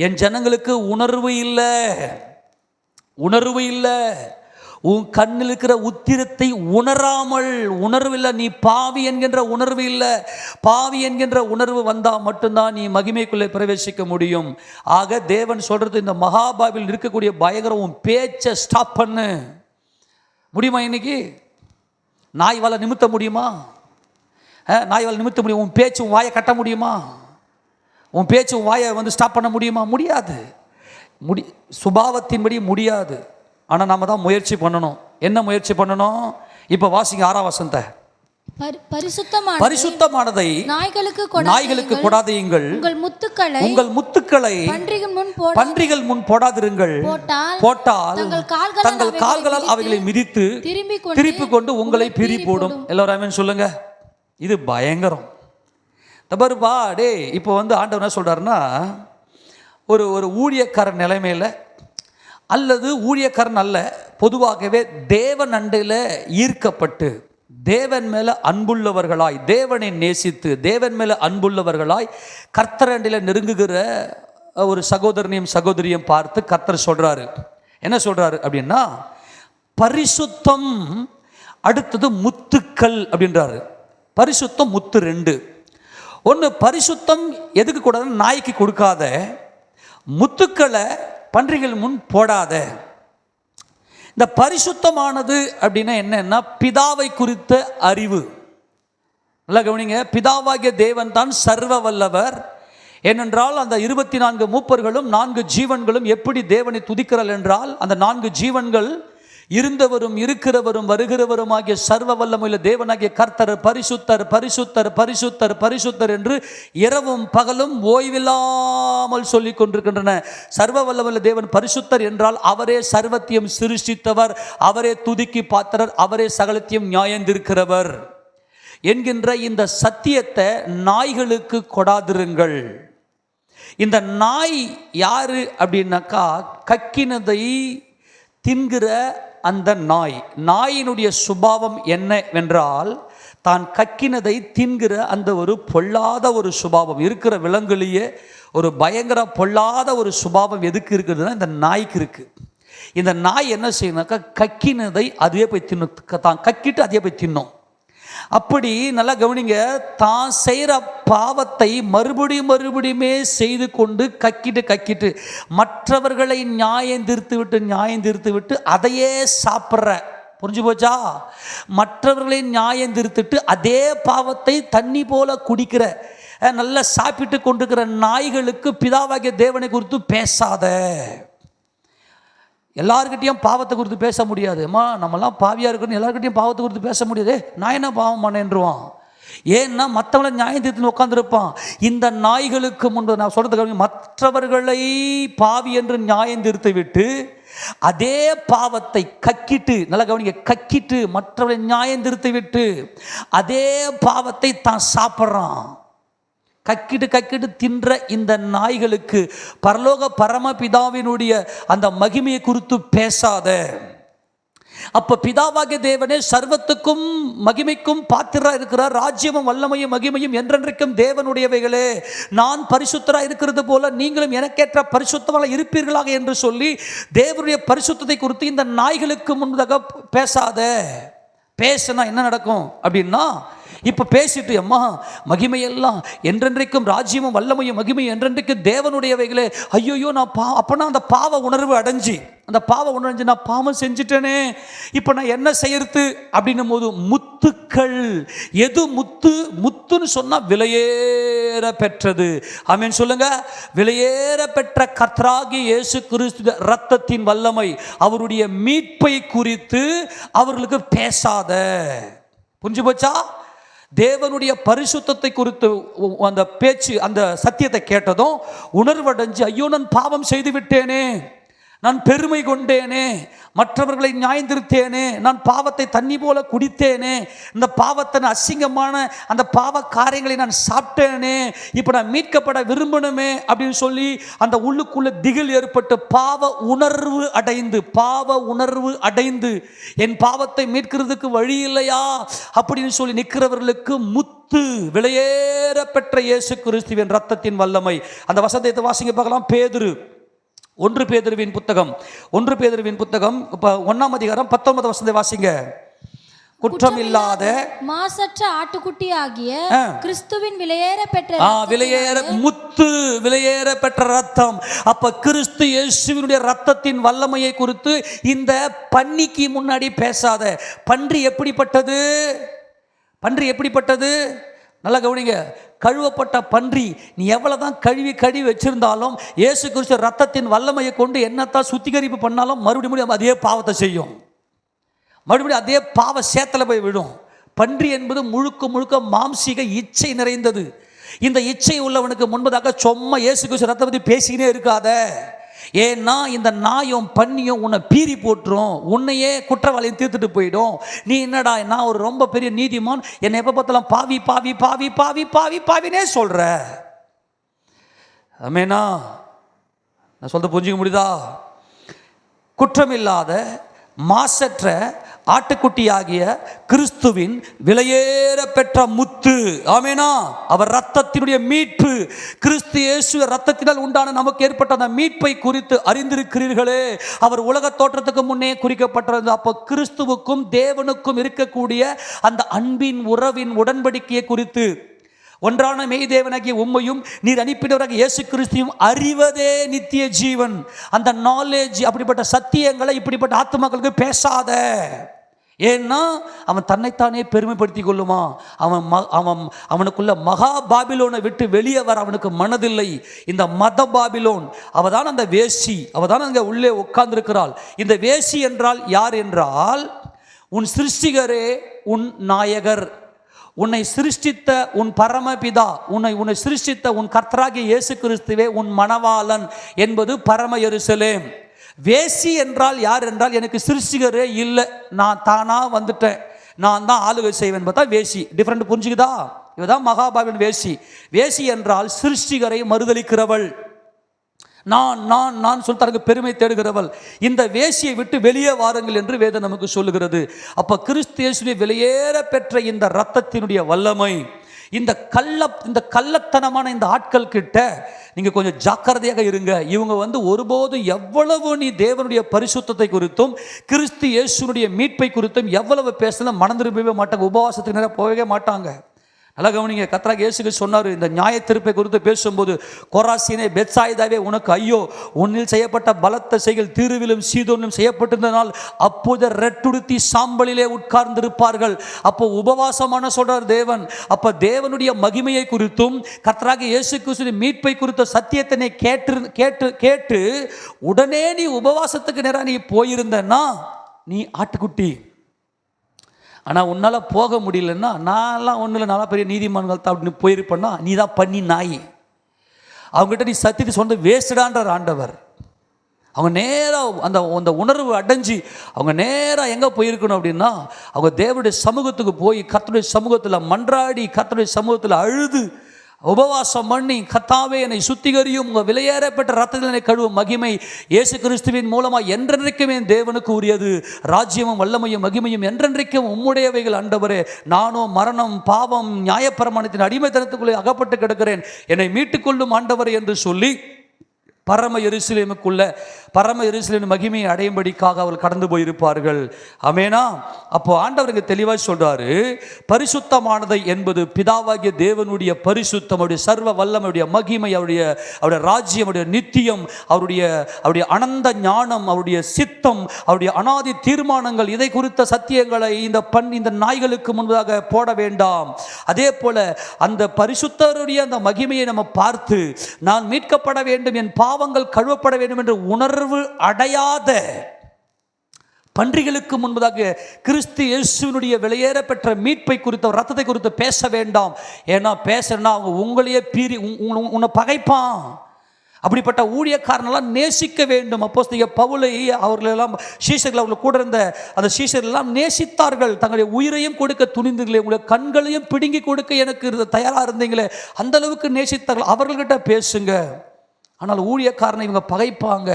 என் ஜனங்களுக்கு உணர்வு இல்லை, உணர்வு இல்லை. உன் கண்ணில் இருக்கிற உத்திரத்தை உணராமல், உணர்வு இல்லை, நீ பாவி என்கின்ற உணர்வு இல்லை. பாவி என்கின்ற உணர்வு வந்தால் மட்டும்தான் நீ மகிமைக்குள்ளே பிரவேசிக்க முடியும். ஆக தேவன் சொல்றது, இந்த மகாபாபில் இருக்கக்கூடிய பயங்கரம், உன் பேச்சை ஸ்டாப் பண்ணு. முடியுமா? இன்னைக்கு நாய் வாழை நிமித்த முடியுமா? நாய் வாழை நிமித்த முடியும்? உன் பேச்சு, உன் வாயை கட்ட முடியுமா? உன் பேச்சு, உன் வாயை ஸ்டாப் பண்ண முடியுமா? முடியாது. சுபாவத்தின்படி முடியாது. ஆனால் நம்ம தான் முயற்சி பண்ணணும். என்ன முயற்சி பண்ணணும்? இப்போ வாசிங்க 6ஆம் வசனத்தை. பரிசுத்தமானதை நாய்களுக்கு கொடாதீங்கள், உங்கள் முத்துக்களை பன்றிகள் முன் போடாதிருங்கள். போட்டால் தங்கள் கால்களால் அவைகளை மிதித்து திருப்பி கொண்டு உங்களை பிரி போடும். எல்லாரும் சொல்லுங்க, இது பயங்கரம். தபருப்பா டே. இப்போ ஆண்டவர் என்ன சொல்றாருன்னா, ஒரு ஊழியக்காரன் நிலைமையில் அல்லது ஊழியக்காரன் அல்ல, பொதுவாகவே தேவன் அண்டையில் ஈர்க்கப்பட்டு தேவன் மேலே அன்புள்ளவர்களாய், தேவனை நேசித்து தேவன் மேலே அன்புள்ளவர்களாய் கர்த்தர் அண்டையில் நெருங்குகிற ஒரு சகோதரனையும் சகோதரியும் பார்த்து கர்த்தர் சொல்றாரு. என்ன சொல்றாரு அப்படின்னா, பரிசுத்தம், அடுத்தது முத்துக்கள் அப்படின்றாரு. பரிசுத்தம், முத்து 2. ஒன்று, பரிசுத்தம் எதுக்கு கூடாது, நாய்க்கு கொடுக்காத. முத்துக்களை பன்றிகள் முன் போடாத. இந்த பரிசுத்தமானது அப்படின்னா என்னன்னா, பிதாவை குறித்த அறிவு. நல்லா கவனிங்க, பிதாவாகிய தேவன் தான் சர்வ வல்லவர். ஏனென்றால் அந்த 24 மூப்பர்களும் 4 ஜீவன்களும் எப்படி தேவனை துதிக்கிறார்கள் என்றால், அந்த 4 ஜீவன்கள் இருந்தவரும் இருக்கிறவரும் வருகிறவரும் ஆகிய சர்வ வல்லமையுள்ள தேவனாகிய கர்த்தர் பரிசுத்தர் பரிசுத்தர் பரிசுத்தர் பரிசுத்தர் என்று இரவும் பகலும் ஓய்வில்லாமல் சொல்லிக் கொண்டிருக்கின்றன. சர்வ வல்லமையுள்ள தேவன் பரிசுத்தர் என்றால் அவரே சர்வத்தையும் சிருஷ்டித்தவர், அவரே துதிக்கு பாத்திரர், அவரே சகலத்தையும் நியாயந்திருக்கிறவர் என்கின்ற இந்த சத்தியத்தை நாய்களுக்கு கொடாதிருங்கள். இந்த நாய் யாரு அப்படின்னாக்கா, கக்கினதை தின்கிற அந்த நாய். நாயினுடைய சுபாவம் என்னவென்றால், தான் கக்கினதை தின்கிற அந்த ஒரு பொல்லாத ஒரு சுபாவம். இருக்கிற விலங்குலேயே ஒரு பயங்கர பொல்லாத ஒரு சுபாவம் எதுக்கு இருக்குதுன்னா, இந்த நாய்க்கு இருக்குது. இந்த நாய் என்ன செய்யணும்னாக்கா, கக்கினதை அதுவே போய் தின்னும், தான் கக்கிட்டு அதே போய் தின்னும். அப்படி நல்லா கவனிங்க, தான் செய்கிற பாவத்தை மறுபடியுமே செய்து கொண்டு கக்கிட்டு மற்றவர்களை நியாயம் தீர்த்து விட்டு அதையே சாப்பிட்ற. புரிஞ்சு போச்சா? மற்றவர்களை நியாயம் தீர்த்துட்டு அதே பாவத்தை தண்ணி போல குடிக்கிற, நல்லா சாப்பிட்டு கொண்டிருக்கிற நாய்களுக்கு பிதாவாகிய தேவனை குறித்து பேசாத. எல்லாருக்கிட்டையும் பாவத்தை குறித்து பேச முடியாது. அம்மா நம்மலாம் பாவியாக இருக்குன்னு எல்லாருக்கிட்டையும் பாவத்தை குறித்து பேச முடியாது. நான் என்ன பாவம் பண்ணேன்றுவான். ஏன்னா மற்றவங்களை நியாயம் தீர்த்து உட்காந்துருப்பான். இந்த நாய்களுக்கு முன்பு நான் சொல்றது, மற்றவர்களை பாவி என்று நியாயம் தீர்த்து விட்டு அதே பாவத்தை கக்கிட்டு, நல்லா கவனிங்க, கக்கிட்டு மற்றவர்களை நியாயம் தீர்த்து விட்டு அதே பாவத்தை தான் சாப்பிட்றான். கக்கிட்டு தின்ற இந்த நாய்களுக்கு பரலோக பரமபிதாவினுடைய அந்த மகிமையை குறித்து பேசாத. அப்ப பிதாவாகிய தேவனே சர்வத்துக்கும் மகிமைக்கும் பாத்திரா இருக்கிறார். ராஜ்யமும் வல்லமையும் மகிமையும் என்றென்றைக்கும் தேவனுடையவைகளே. நான் பரிசுத்தரா இருக்கிறது போல நீங்களும் எனக்கேற்ற பரிசுத்தமாக இருப்பீர்களாக என்று சொல்லி தேவனுடைய பரிசுத்தத்தை குறித்து இந்த நாய்களுக்கு முன்பதாக பேசாத. பேசினா என்ன நடக்கும் அப்படின்னா, இப்போ பேசிட்டு அம்மா மகிமையெல்லாம் என்றென்றைக்கும் ராஜ்யமும் வல்லமையும் மகிமையும் என்றென்றைக்கும் தேவனுடையவைகளே, ஐயோயோ நான் அப்போனா அந்த பாவ உணர்வு அடைஞ்சி, அந்த பாவ உணர்வு நான் பாவம் செஞ்சுட்டேனே, இப்போ நான் என்ன செய்யறது அப்படின்னும் போது முத்துக்கள். எது முத்து? முத்துன்னு சொன்னால் விலையேற பெற்றது. ஆமென் சொல்லுங்க. விலையேற பெற்ற கர்த்தராகிய இயேசு கிறிஸ்து இரத்தத்தின் வல்லமை, அவருடைய மீட்பை குறித்து அவர்களுக்கு பேசாத. புரிஞ்சு போச்சா? தேவனுடைய பரிசுத்தத்தை குறித்து அந்த பேச்சு, அந்த சத்தியத்தை கேட்டதும் உணர்வடைஞ்சு, ஐயோ நான் பாவம் செய்து விட்டேனே, நான் பெருமை கொண்டேனே, மற்றவர்களை நியாயந்திருத்தேனே, நான் பாவத்தை தண்ணி போல குடித்தேனே, இந்த பாவத்தை அசிங்கமான அந்த பாவ காரியங்களை நான் சாப்பிட்டேனே, இப்போ நான் மீட்கப்பட விரும்பணுமே அப்படின்னு சொல்லி அந்த உள்ளுக்குள்ள திகில் ஏற்பட்டு பாவ உணர்வு அடைந்து என் பாவத்தை மீட்கிறதுக்கு வழி இல்லையா அப்படின்னு சொல்லி நிற்கிறவர்களுக்கு முத்து, விலையேற பெற்ற இயேசு கிறிஸ்துவின் இரத்தத்தின் வல்லமை. அந்த வசனத்தை வாசிங்க பார்க்கலாம். பேதுரு, 1 பேதுருவின் புத்தகம் 1ஆம் அதிகாரம் 19 வசனத்தை வாசிங்க. குற்றமில்லாத மாசற்ற ஆட்டுக்குட்டி ஆகிய கிறிஸ்துவின் விலையேற பெற்ற முத்து, விலையேற பெற்ற ரத்தம். அப்ப கிறிஸ்து இயேசுவினுடைய ரத்தத்தின் வல்லமையை குறித்து இந்த பன்னிக்கு முன்னாடி பேசாத. பன்றி எப்படிப்பட்டது? நல்லா கவனிங்க. கழுவப்பட்ட பன்றி நீ எவ்வளவுதான் கழுவி வச்சிருந்தாலும் இயேசு கிறிஸ்து ரத்தத்தின் வல்லமையை கொண்டு என்னத்தான் சுத்திகரிப்பு பண்ணாலும் மறுபடியும் அதே பாவத்தை செய்யும். மறுபடியும் அதே பாவ சேத்துல போய் விடும். பன்றி என்பது முழுக்க மாம்சீக இச்சை நிறைந்தது. இந்த இச்சை உள்ளவனுக்கு முன்பதாக சும்மா இயேசு கிறிஸ்து ரத்தத்தை பற்றி பேசிக்கினே இருக்காத. ஏன்னா இந்த நாயும் பன்னியும் உன்னை பீறி போட்டுரும், உன்னையே குற்றவாளியை தீர்த்துட்டு போயிடும். நீ என்னடா, நான் ஒரு ரொம்ப பெரிய நீதிமான், என்னை எப்போ பார்த்தாலும் பாவி பாவி பாவி பாவி பாவி பாவினே சொல்ற. ஆமெனா? நான் சொல்றது புரிஞ்சுக்க முடியுதா? குற்றமில்லாத மாசற்ற ஆட்டுக்குட்டியாகிய கிறிஸ்துவின் விலையேற பெற்ற முத்து. ஆமெனா? அவர் ரத்தத்தினுடைய மீட்பு, கிறிஸ்து இயேசு ரத்தத்தினால் உண்டான நமக்கு ஏற்பட்ட அந்த மீட்பை குறித்து அறிந்திருக்கிறீர்களே. அவர் உலக தோற்றத்துக்கு முன்னே குறிக்கப்பட்டது. அப்போ கிறிஸ்துவுக்கும் தேவனுக்கும் இருக்கக்கூடிய அந்த அன்பின் உறவின் உடன்படிக்கையை குறித்து, ஒன்றான மெய் தேவனாகிய உம்மையும் நீர் அனுப்பினவராக இயேசு கிறிஸ்துவையும் அறிவதே நித்திய ஜீவன். அந்த நாலேஜ், அப்படிப்பட்ட சத்தியங்களை இப்படிப்பட்ட ஆத்துமாக்களுக்கு பேசாத. ஏன்னா அவன் தன்னைத்தானே பெருமைப்படுத்தி கொள்ளுமா. அவனுக்குள்ள மகா பாபிலோனை விட்டு வெளியே வர அவனுக்கு மனதில்லை. இந்த மத பாபிலோன், அவதான் அந்த வேசி, அவதான் அங்கே உள்ளே உட்கார்ந்திருக்கிறாள். இந்த வேசி என்றால் யார் என்றால், உன் சிருஷ்டிகரே, உன் நாயகர், உன்னை சிருஷ்டித்த உன் பரமபிதா, உன்னை சிருஷ்டித்த உன் கர்த்தராகிய இயேசு கிறிஸ்துவே உன் மணவாளன் என்பது பரம எருசலேம். வேசி என்றால் யார் என்றால், எனக்கு சிருஷ்டிகரே இல்லை, நான் தானா வந்துட்டேன், நான் தான் ஆளுகை செய்வேன் பார்த்தா வேசி. டிஃப்ரெண்ட் புரிஞ்சுக்குதா? இதுதான் மகாபாபின் வேசி. வேசி என்றால் சிருஷ்டிகரை மறுதலிக்கிறவள், நான் சொல்லி தனக்கு பெருமை தேடுகிறவள். இந்த வேசியை விட்டு வெளியே வாருங்கள் என்று வேதம் நமக்கு சொல்லுகிறது. அப்ப கிறிஸ்து இயேசுவின் விலையேற பெற்ற இந்த இரத்தத்தினுடைய வல்லமை, இந்த கள்ளத்தனமான இந்த ஆட்கள் கிட்ட நீங்க கொஞ்சம் ஜாக்கிரதையாக இருங்க. இவங்க ஒருபோதும் எவ்வளவு நீ தேவனுடைய பரிசுத்தத்தை குறித்தும் கிறிஸ்து இயேசுனுடைய மீட்பை குறித்தும் எவ்வளவு பேசலாம் மனம் திரும்பவே மாட்டாங்க, உபவாசத்துக்கு நேரம் போகவே மாட்டாங்க. நல்லா கவனிங்க. கர்த்தராகிய இயேசு சொன்னார் இந்த நியாய தீர்ப்பை குறித்து பேசும்போது, கொராசீனே, பெத்சாயிதாவே உனக்கு ஐயோ, உன்னில் செய்யப்பட்ட பலத்த செயல் தீருவிலும் சீதோனிலும் செய்யப்பட்டிருந்தனால் அப்போது ரெட்டுடுத்தி சாம்பலிலே உட்கார்ந்திருப்பார்கள். அப்போ உபவாசமான சொல்றார் தேவன். அப்போ தேவனுடைய மகிமையை குறித்தும் கர்த்தராகிய இயேசு கிறிஸ்துவின் மீட்பை குறித்த சத்தியத்தினை கேட்டு உடனே நீ உபவாசத்துக்கு நேரம் நீ போயிருந்தன்னா நீ ஆட்டுக்குட்டி. ஆனால் உன்னால் போக முடியலன்னா, நான்லாம் ஒன்றும் இல்லை, நல்லா பெரிய நீதிமான்கள் தான் அப்படின்னு போயிருப்பேன்னா, நீ தான் பண்ணி நாய், அவங்ககிட்ட நீ சத்தியத்தை சொன்ன வேஸ்டான்றார் ஆண்டவர். அவங்க நேராக அந்த உணர்வு அடைஞ்சி அவங்க நேராக எங்கே போயிருக்கணும் அப்படின்னா, அவங்க தேவனுடைய சமூகத்துக்கு போய் கர்த்தருடைய சமூகத்தில் மன்றாடி, கர்த்தருடைய சமூகத்தில் அழுது உபவாசம் பண்ணி, கர்த்தாவே என்னை சுத்திகரியும், உங்கள் விலையேறப்பட்ட ரத்தத்தில் என்னை கழுவும் மகிமை இயேசு கிறிஸ்துவின் மூலமாக என்றென்றைக்குமே தேவனுக்கு உரியது. ராஜ்யமும் வல்லமையும் மகிமையும் என்றென்றைக்கும் உம்முடையவைகள் ஆண்டவரே. நானோ மரணம், பாவம், நியாயப்பிரமாணத்தின் அடிமைத்தனத்துக்குள்ளே அகப்பட்டு கிடக்கிறேன், என்னை மீட்டுக்கொள்ளும் ஆண்டவரே என்று சொல்லி பரம எருசலேமின் மகிமையை அடையும்படிக்காக அவர்கள் கடந்து போயிருப்பார்கள். ஆமெனா. அப்போ ஆண்டவருக்கு தெளிவாக சொல்றாரு, பரிசுத்தமானதை என்பது பிதாவாகிய தேவனுடைய பரிசுத்தம், அவருடைய சர்வ வல்லமை, அவருடைய மகிமை, அவருடைய ராஜ்யம், அவருடைய நித்தியம், அவருடைய அனந்த ஞானம், அவருடைய சித்தம், அவருடைய அனாதி தீர்மானங்கள், இதை குறித்த சத்தியங்களை இந்த நாய்களுக்கு முன்பதாக போட வேண்டாம். அதே போல அந்த பரிசுத்தருடைய அந்த மகிமையை நம்ம பார்த்து, நான் மீட்கப்பட வேண்டும், என் பாவங்கள் கழுவப்பட வேண்டும் என்ற உணர்வு அடையாத பன்றிகளுக்கு முன்பதாக கிறிஸ்து இயேசுவினுடைய வெளியேற பெற்ற மீட்பை குறித்த ரத்தத்தை குறித்து பேச வேண்டாம். ஏன்னா பேசுறேன்னா அவங்க உங்களையே பீறி உன்னை பகைப்பான். அப்படிப்பட்ட ஊழியக்காரனெல்லாம் நேசிக்க வேண்டும். அப்போஸ்தலர் பவுலை அவர்களெல்லாம் சீஷர்கள், அவர்கள் கூட இருந்த அந்த சீஷர்கள் எல்லாம் நேசித்தார்கள். தங்களுடைய உயிரையும் கொடுக்க துணிந்தீர்களே, உங்களுடைய கண்களையும் பிடுங்கி கொடுக்க எனக்கு தயாராக இருந்தீங்களே, அந்த அளவுக்கு நேசித்தார்கள். அவர்கள்கிட்ட பேசுங்க. ஆனால் ஊழியக்காரனை இவங்க பகைப்பாங்க.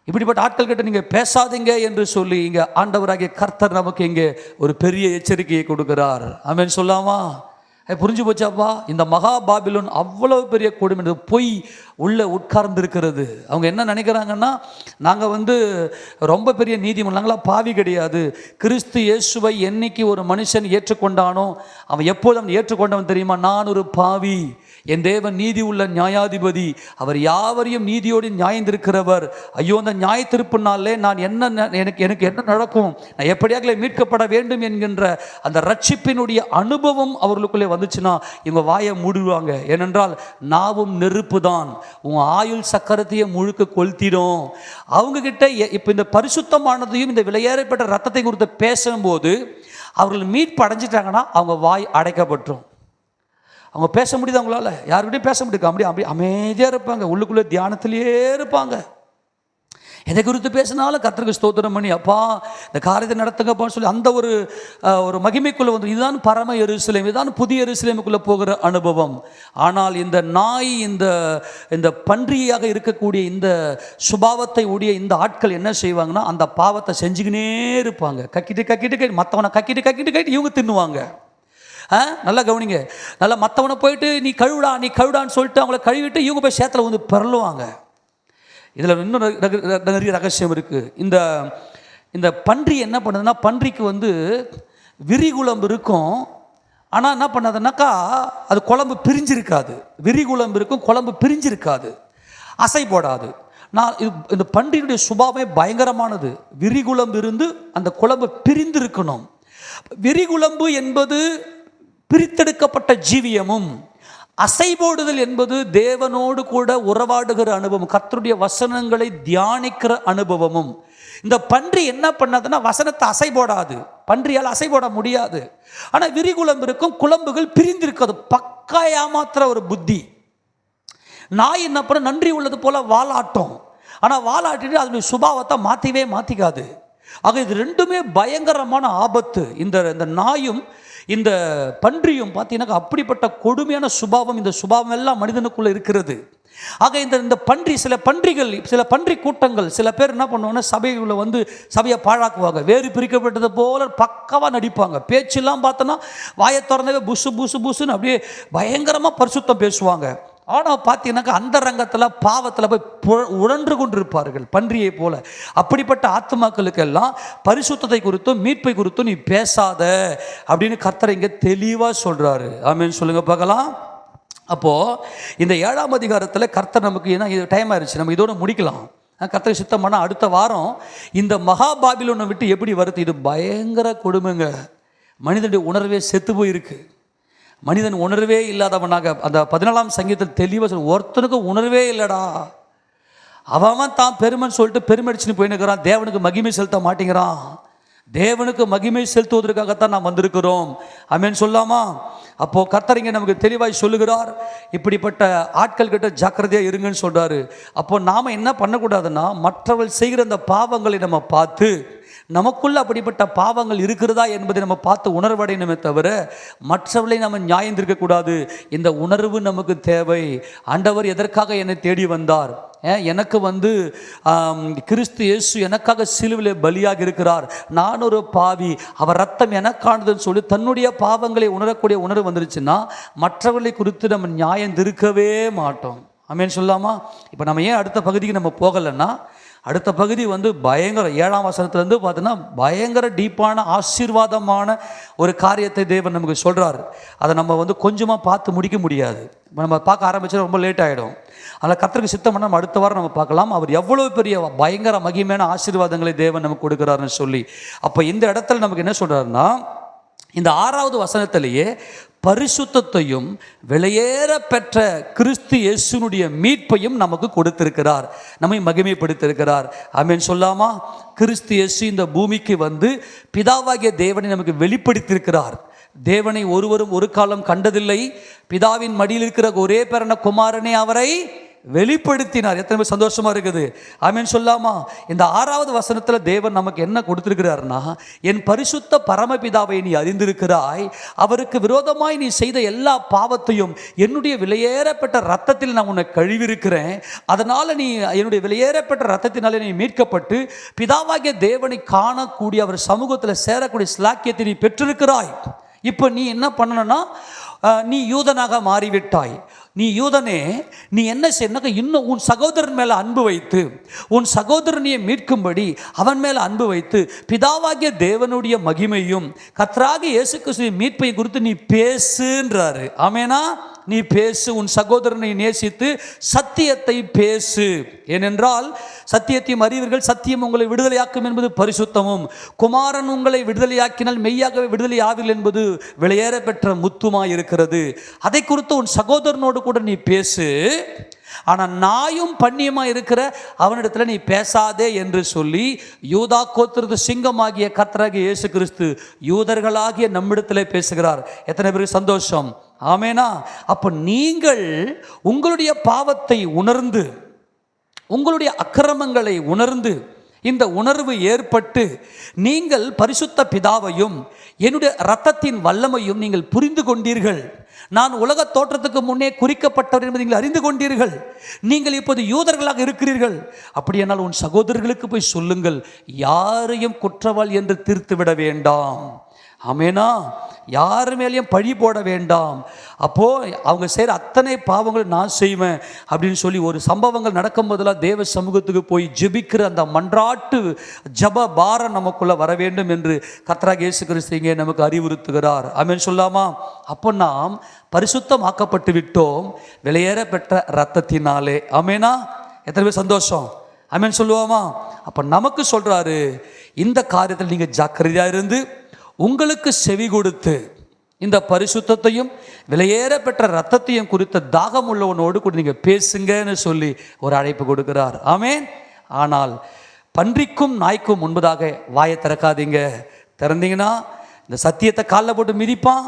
இப்படிப்பட்ட ஆட்கள் கிட்ட நீங்கள் பேசாதீங்க என்று சொல்லி இங்கே ஆண்டவராகிய கர்த்தர் நமக்கு இங்கே ஒரு பெரிய எச்சரிக்கையை கொடுக்கிறார். ஆமென் சொல்லாமா? புரிஞ்சு போச்சாப்பா? இந்த மகா பாபிலோன் அவ்வளவு பெரிய கொடுமை, பொய் உள்ளே உட்கார்ந்து இருக்கிறது. அவங்க என்ன நினைக்கிறாங்கன்னா, நாங்கள் ரொம்ப பெரிய நீதிமன்றம், நாங்களாம் பாவி கிடையாது. கிறிஸ்து இயேசுவை என்னைக்கு ஒரு மனுஷன் ஏற்றுக்கொண்டானோ, அவன் எப்போது அவன் ஏற்றுக்கொண்டவன் தெரியுமா? நான் ஒரு பாவி, என் தேவன் நீதி உள்ள நியாயாதிபதி, அவர் யாவரையும் நீதியோடு நியாயந்திருக்கிறவர். ஐயோ, அந்த நியாய திருப்பு நாளிலே நான் எனக்கு என்ன நடக்கும், நான் எப்படியாக மீட்கப்பட வேண்டும் என்கின்ற அந்த ரட்சிப்பினுடைய அனுபவம் அவர்களுக்குள்ளே வந்துச்சுன்னா இவங்க வாயை மூடுவாங்க. ஏனென்றால் நாவும் நெருப்பு தான், உன் ஆயுள் சக்கரத்தையே முழுக்க கொளுத்திடும். அவங்கக்கிட்ட இப்போ இந்த பரிசுத்தமானதையும் இந்த விலையேறப்பட்ட ரத்தத்தை குறித்து பேசும்போது அவர்கள் மீட்பு அடைஞ்சிட்டாங்கன்னா அவங்க வாய் அடைக்கப்பட்டுரும். அவங்க பேச முடியுது, அவங்களால யாருக்கிட்டையும் பேச முடியும். அப்படி அமைதியாக இருப்பாங்க, உள்ளுக்குள்ளே தியானத்திலேயே இருப்பாங்க. எதை குறித்து பேசினாலும் கர்த்தருக்கு ஸ்தோத்திரம் பண்ணி, அப்பா இந்த காரியத்தை நடத்துங்கப்பான்னு சொல்லி அந்த ஒரு மகிமைக்குள்ளே வந்து, இதுதான் பரம எருசலேம், இதுதான் புதிய எருசலேமுக்குள்ளே போகிற அனுபவம். ஆனால் இந்த நாய், இந்த பன்றியாக இருக்கக்கூடிய இந்த சுபாவத்தை உடைய இந்த ஆட்கள் என்ன செய்வாங்கன்னா, அந்த பாவத்தை செஞ்சுக்கினே இருப்பாங்க. கக்கிட்டு மற்றவனை கக்கிட்டு இவங்க தின்னுவாங்க. நல்லா கவனிங்க. நல்லா மற்றவனை போயிட்டு நீ கழுவிடான்னு சொல்லிட்டு அவங்கள கழுவிட்டு இவங்க போய் சேத்துல வந்து பிறலுவாங்க. இதில் இன்னும் நிறைய ரகசியம் இருக்குது. இந்த பன்றி என்ன பண்ணுதுன்னா, பன்றிக்கு விரிகுழம்பு இருக்கும். ஆனால் என்ன பண்ணாதுன்னாக்கா, அது குழம்பு பிரிஞ்சிருக்காது. விரிகுழம்பு இருக்கும், குழம்பு பிரிஞ்சிருக்காது, அசை போடாது. இந்த பன்றியினுடைய சுபாவமே பயங்கரமானது. விரிகுழம்பு இருந்து அந்த குழம்பு பிரிந்து இருக்கணும். விரிகுழம்பு என்பது பிரித்தெடுக்கப்பட்ட ஜீவியமும், அசைபோடுதல் என்பது தேவனோடு கூட உறவாடுகிற அனுபவம், கர்த்தருடைய வசனங்களை தியானிக்கிற அனுபவமும். இந்த பன்றி என்ன பண்ணாதுன்னா, வசனத்தை அசை போடாது. பன்றியால் அசை போட முடியாது. ஆனால் விரிகுழம்பு இருக்கும், குழம்புகள் பிரிந்திருக்காது. பக்கா ஏமாத்துற ஒரு புத்தி. நாய் என்ன பண்ண, நன்றி உள்ளது போல வாலாட்டும். ஆனால் வாலாட்டிட்டு அதனுடைய சுபாவத்தை மாற்றிக்காது. ஆக இது ரெண்டுமே பயங்கரமான ஆபத்து. இந்த நாயும் இந்த பன்றியும் பார்த்தீங்கன்னா அப்படிப்பட்ட கொடுமையான சுபாவம், இந்த சுபாவம் எல்லாம் மனிதனுக்குள்ளே இருக்கிறது. ஆக இந்த பன்றி, சில பன்றி கூட்டங்கள், சில பேர் என்ன பண்ணுவாங்கன்னா, சபையில் சபையை பாழாக்குவாங்க. வேறு பிரிக்கப்பட்டது போல பக்கவாக நடிப்பாங்க. பேச்செல்லாம் பார்த்தோன்னா வாயை திறந்தவே புசுன்னு அப்படியே பயங்கரமாக பரிசுத்தம் பேசுவாங்க. ஆனால் பார்த்தீங்கன்னாக்கா அந்த ரங்கத்தில் பாவத்தில் போய் உழன்று கொண்டிருப்பார்கள், பன்றியை போல. அப்படிப்பட்ட ஆத்மாக்களுக்கெல்லாம் பரிசுத்தத்தை குறித்தும் மீட்பை குறித்தும் நீ பேசாத அப்படின்னு கர்த்தர் இங்கே தெளிவாக சொல்கிறாரு. ஆமென் சொல்லுங்க பார்க்கலாம். அப்போது இந்த 7ஆம் அதிகாரத்தில் கர்த்தர் நமக்கு, ஏன்னா இது டைம் ஆயிடுச்சு, நம்ம இதோட முடிக்கலாம். கர்த்தர் சித்தம் பண்ணால் அடுத்த வாரம் இந்த மகா பாபிலோனை விட்டு எப்படி வருது. இது பயங்கர கொடுமைங்க. மனிதனுடைய உணர்வே செத்து போயிருக்கு. மனிதன் உணர்வே இல்லாதவனாக அந்த 14ஆம் சங்கீதத்தில் தெளிவாக சொல்ல, ஒருத்தனுக்கும் உணர்வே இல்லைடா. அவன் தான் பெருமைன்னு சொல்லிட்டு பெருமை அடிச்சுன்னு போயின்னுக்கிறான், தேவனுக்கு மகிமை செலுத்த மாட்டேங்கிறான். தேவனுக்கு மகிமை செலுத்துவதற்காகத்தான் நாம் வந்திருக்கிறோம். ஆமென் சொல்லாமா? அப்போ கர்த்தர் இங்கே நமக்கு தெளிவாய் சொல்லுகிறார், இப்படிப்பட்ட ஆட்கள் கிட்ட ஜாக்கிரதையா இருங்கன்னு சொல்றாரு. அப்போ நாம என்ன பண்ணக்கூடாதுன்னா, மற்றவர்கள் செய்கிற அந்த பாவங்களை நம்ம பார்த்து நமக்குள்ள அப்படிப்பட்ட பாவங்கள் இருக்கிறதா என்பதை நம்ம பார்த்து உணர்வடையணுமே தவிர மற்றவர்களை நம்ம நியாயம் இருக்கக்கூடாது. இந்த உணர்வு நமக்கு தேவை. ஆண்டவர் எதற்காக என்னை தேடி வந்தார்? எனக்கு கிறிஸ்து இயேசு எனக்காக சிலுவிலே பலியாக இருக்கிறார். நான் ஒரு பாவி, அவர் ரத்தம் எனக்கானதுன்னு சொல்லி தன்னுடைய பாவங்களை உணரக்கூடிய உணர்வு வந்துருச்சுன்னா மற்றவர்களை குறித்து நம்ம நியாயம் இருக்கவே மாட்டோம். ஆமென் சொல்லாமா? இப்போ நம்ம ஏன் அடுத்த பகுதிக்கு நம்ம போகலைன்னா, அடுத்த பகுதி பயங்கர 7ஆம் வசனத்துலேருந்து பார்த்தீங்கன்னா பயங்கர டீப்பான ஆசீர்வாதமான ஒரு காரியத்தை தேவன் நமக்கு சொல்கிறார். அதை நம்ம கொஞ்சமாக பார்த்து முடிக்க முடியாது. நம்ம பார்க்க ஆரம்பிச்சா ரொம்ப லேட் ஆகிடும். அதில் கர்த்தருக்கு சித்தம் பண்ண நம்ம அடுத்த வாரம் நம்ம பார்க்கலாம் அவர் எவ்வளோ பெரிய பயங்கர மகிமையான ஆசீர்வாதங்களை தேவன் நமக்கு கொடுக்குறாருன்னு சொல்லி. அப்போ இந்த இடத்துல நமக்கு என்ன சொல்கிறாருன்னா, இந்த 6வது வசனத்திலேயே பரிசுத்தத்தையும் விலையேற பெற்ற கிறிஸ்து இயேசுனுடைய மீட்பையும் நமக்கு கொடுத்திருக்கிறார், நம்மை மகிமைப்படுத்தியிருக்கிறார். ஆமென் சொல்லாமா? கிறிஸ்து இயேசு இந்த பூமிக்கு பிதாவாகிய தேவனை நமக்கு வெளிப்படுத்தியிருக்கிறார். தேவனை ஒருவரும் ஒரு காலம் கண்டதில்லை. பிதாவின் மடியில் இருக்கிற ஒரே பேரான குமாரனே அவரை வெளிப்படுத்தினார். எத்தனை பேர் சந்தோஷமா இருக்குது? ஆமென் சொல்லாமா? இந்த 6வது வசனத்தில் தேவன் நமக்கு என்ன கொடுத்திருக்கிறார்னா, என் பரிசுத்த பரமபிதாவை நீ அறிந்திருக்கிறாய், அவருக்கு விரோதமாய் நீ செய்த எல்லா பாவத்தையும் என்னுடைய விலையேறப்பட்ட ரத்தத்தில் நான் உன்னை கழுவிருக்கிறேன். அதனால நீ என்னுடைய விலையேறப்பட்ட ரத்தத்தினாலே நீ மீட்கப்பட்டு பிதாவாகிய தேவனை காணக்கூடிய அவர் சமூகத்தில் சேரக்கூடிய ஸ்லாக்கியத்தை நீ பெற்றிருக்கிறாய். இப்போ நீ என்ன பண்ணணும்னா, நீ யூதனாக மாறிவிட்டாய். நீ யூதனே, நீ என்ன செய்யணும்? இன்னும் உன் சகோதரன் மேலே அன்பு வைத்து, உன் சகோதரனையை மீட்கும்படி அவன் மேலே அன்பு வைத்து பிதாவாகிய தேவனுடைய மகிமையும் கர்த்தராகிய இயேசு கிறிஸ்துவின் மீட்பையும் குறித்து நீ பேசுன்றாரு. ஆமெனா? நீ பேசு, உன் சகோதரனை நேசித்து சத்தியத்தை பேசு. ஏனென்றால் சத்தியத்தையும் அறிவீர்கள், சத்தியம் உங்களை விடுதலையாக்கும் என்பது பரிசுத்தமும், குமாரன் உங்களை விடுதலையாக்கினால் மெய்யாகவே விடுதலை ஆவீர்கள் என்பது விலையேற பெற்ற முத்துமாய் இருக்கிறது. அதை குறித்து உன் சகோதரனோடு கூட நீ பேசு. ஆனால் நாயும் பண்ணியமா இருக்கிற அவனிடத்துல நீ பேசாதே என்று சொல்லி யூதா கோத்திரத்து சிங்கமாகிய கர்த்தராகிய இயேசு கிறிஸ்து யூதர்களாகிய நம்மிடத்திலே பேசுகிறார். எத்தனை பேருக்கு சந்தோஷம்? ஆமெனா? அப்போ நீங்கள் உங்களுடைய பாவத்தை உணர்ந்து, உங்களுடைய அக்கிரமங்களை உணர்ந்து, இந்த உணர்வு ஏற்பட்டு நீங்கள் பரிசுத்த பிதாவையும் என்னுடைய இரத்தத்தின் வல்லமையும் நீங்கள் புரிந்து கொண்டீர்கள். நான் உலக தோற்றத்துக்கு முன்னே குறிக்கப்பட்டவர் என்பதை நீங்கள் அறிந்து கொண்டீர்கள். நீங்கள் இப்போது யூதர்களாக இருக்கிறீர்கள். அப்படியானால் உன் சகோதரர்களுக்கு போய் சொல்லுங்கள், யாரையும் குற்றவாளி என்று தீர்த்து விட வேண்டாம். ஆமெனா? யார் மேலேயும் பழி போட வேண்டாம். அப்போது அவங்க செய்கிற அத்தனை பாவங்களும் நான் செய்வேன் அப்படின்னு சொல்லி ஒரு சம்பவங்கள் நடக்கும் போதெல்லாம் தேவ சமூகத்துக்கு போய் ஜெபிக்கிற அந்த மன்றாட்டு ஜப பாரம் நமக்குள்ளே வர வேண்டும் என்று கர்த்தராகிய இயேசு கிறிஸ்து இங்கே நமக்கு அறிவுறுத்துகிறார். ஆமென் சொல்லாமா? அப்போ நாம் பரிசுத்தமாக்கப்பட்டு விட்டோம் விலையேற பெற்ற இரத்தத்தினாலே. ஆமெனா? எத்தனை பேர் சந்தோஷம்? ஆமென் சொல்லுவோமா? அப்போ நமக்கு சொல்கிறாரு, இந்த காரியத்தில் நீங்கள் ஜாக்கிரதையாக இருந்து உங்களுக்கு செவி கொடுத்து இந்த பரிசுத்தத்தையும் விலையேற பெற்ற ரத்தத்தையும் குறித்த தாகம் உள்ளவனோடு கூட நீங்கள் பேசுங்கன்னு சொல்லி ஒரு அழைப்பு கொடுக்கிறார். ஆமென். ஆனால் பன்றிக்கும் நாய்க்கும் முன்பதாக வாயை திறக்காதீங்க. திறந்தீங்கன்னா இந்த சத்தியத்தை காலில் போட்டு மிதிப்பான்,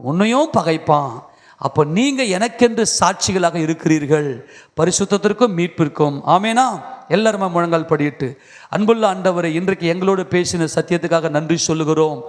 உன்னையும் பகைப்பான். அப்போ நீங்கள் எனக்கென்று சாட்சிகளாக இருக்கிறீர்கள், பரிசுத்தத்திற்கும் மீட்பிற்கும். ஆமெனா? எல்லாருமே முழங்கால் படியிட்டு, அன்புள்ள ஆண்டவரை, இன்றைக்கு எங்களோடு பேசின சத்தியத்துக்காக நன்றி சொல்லுகிறோம்.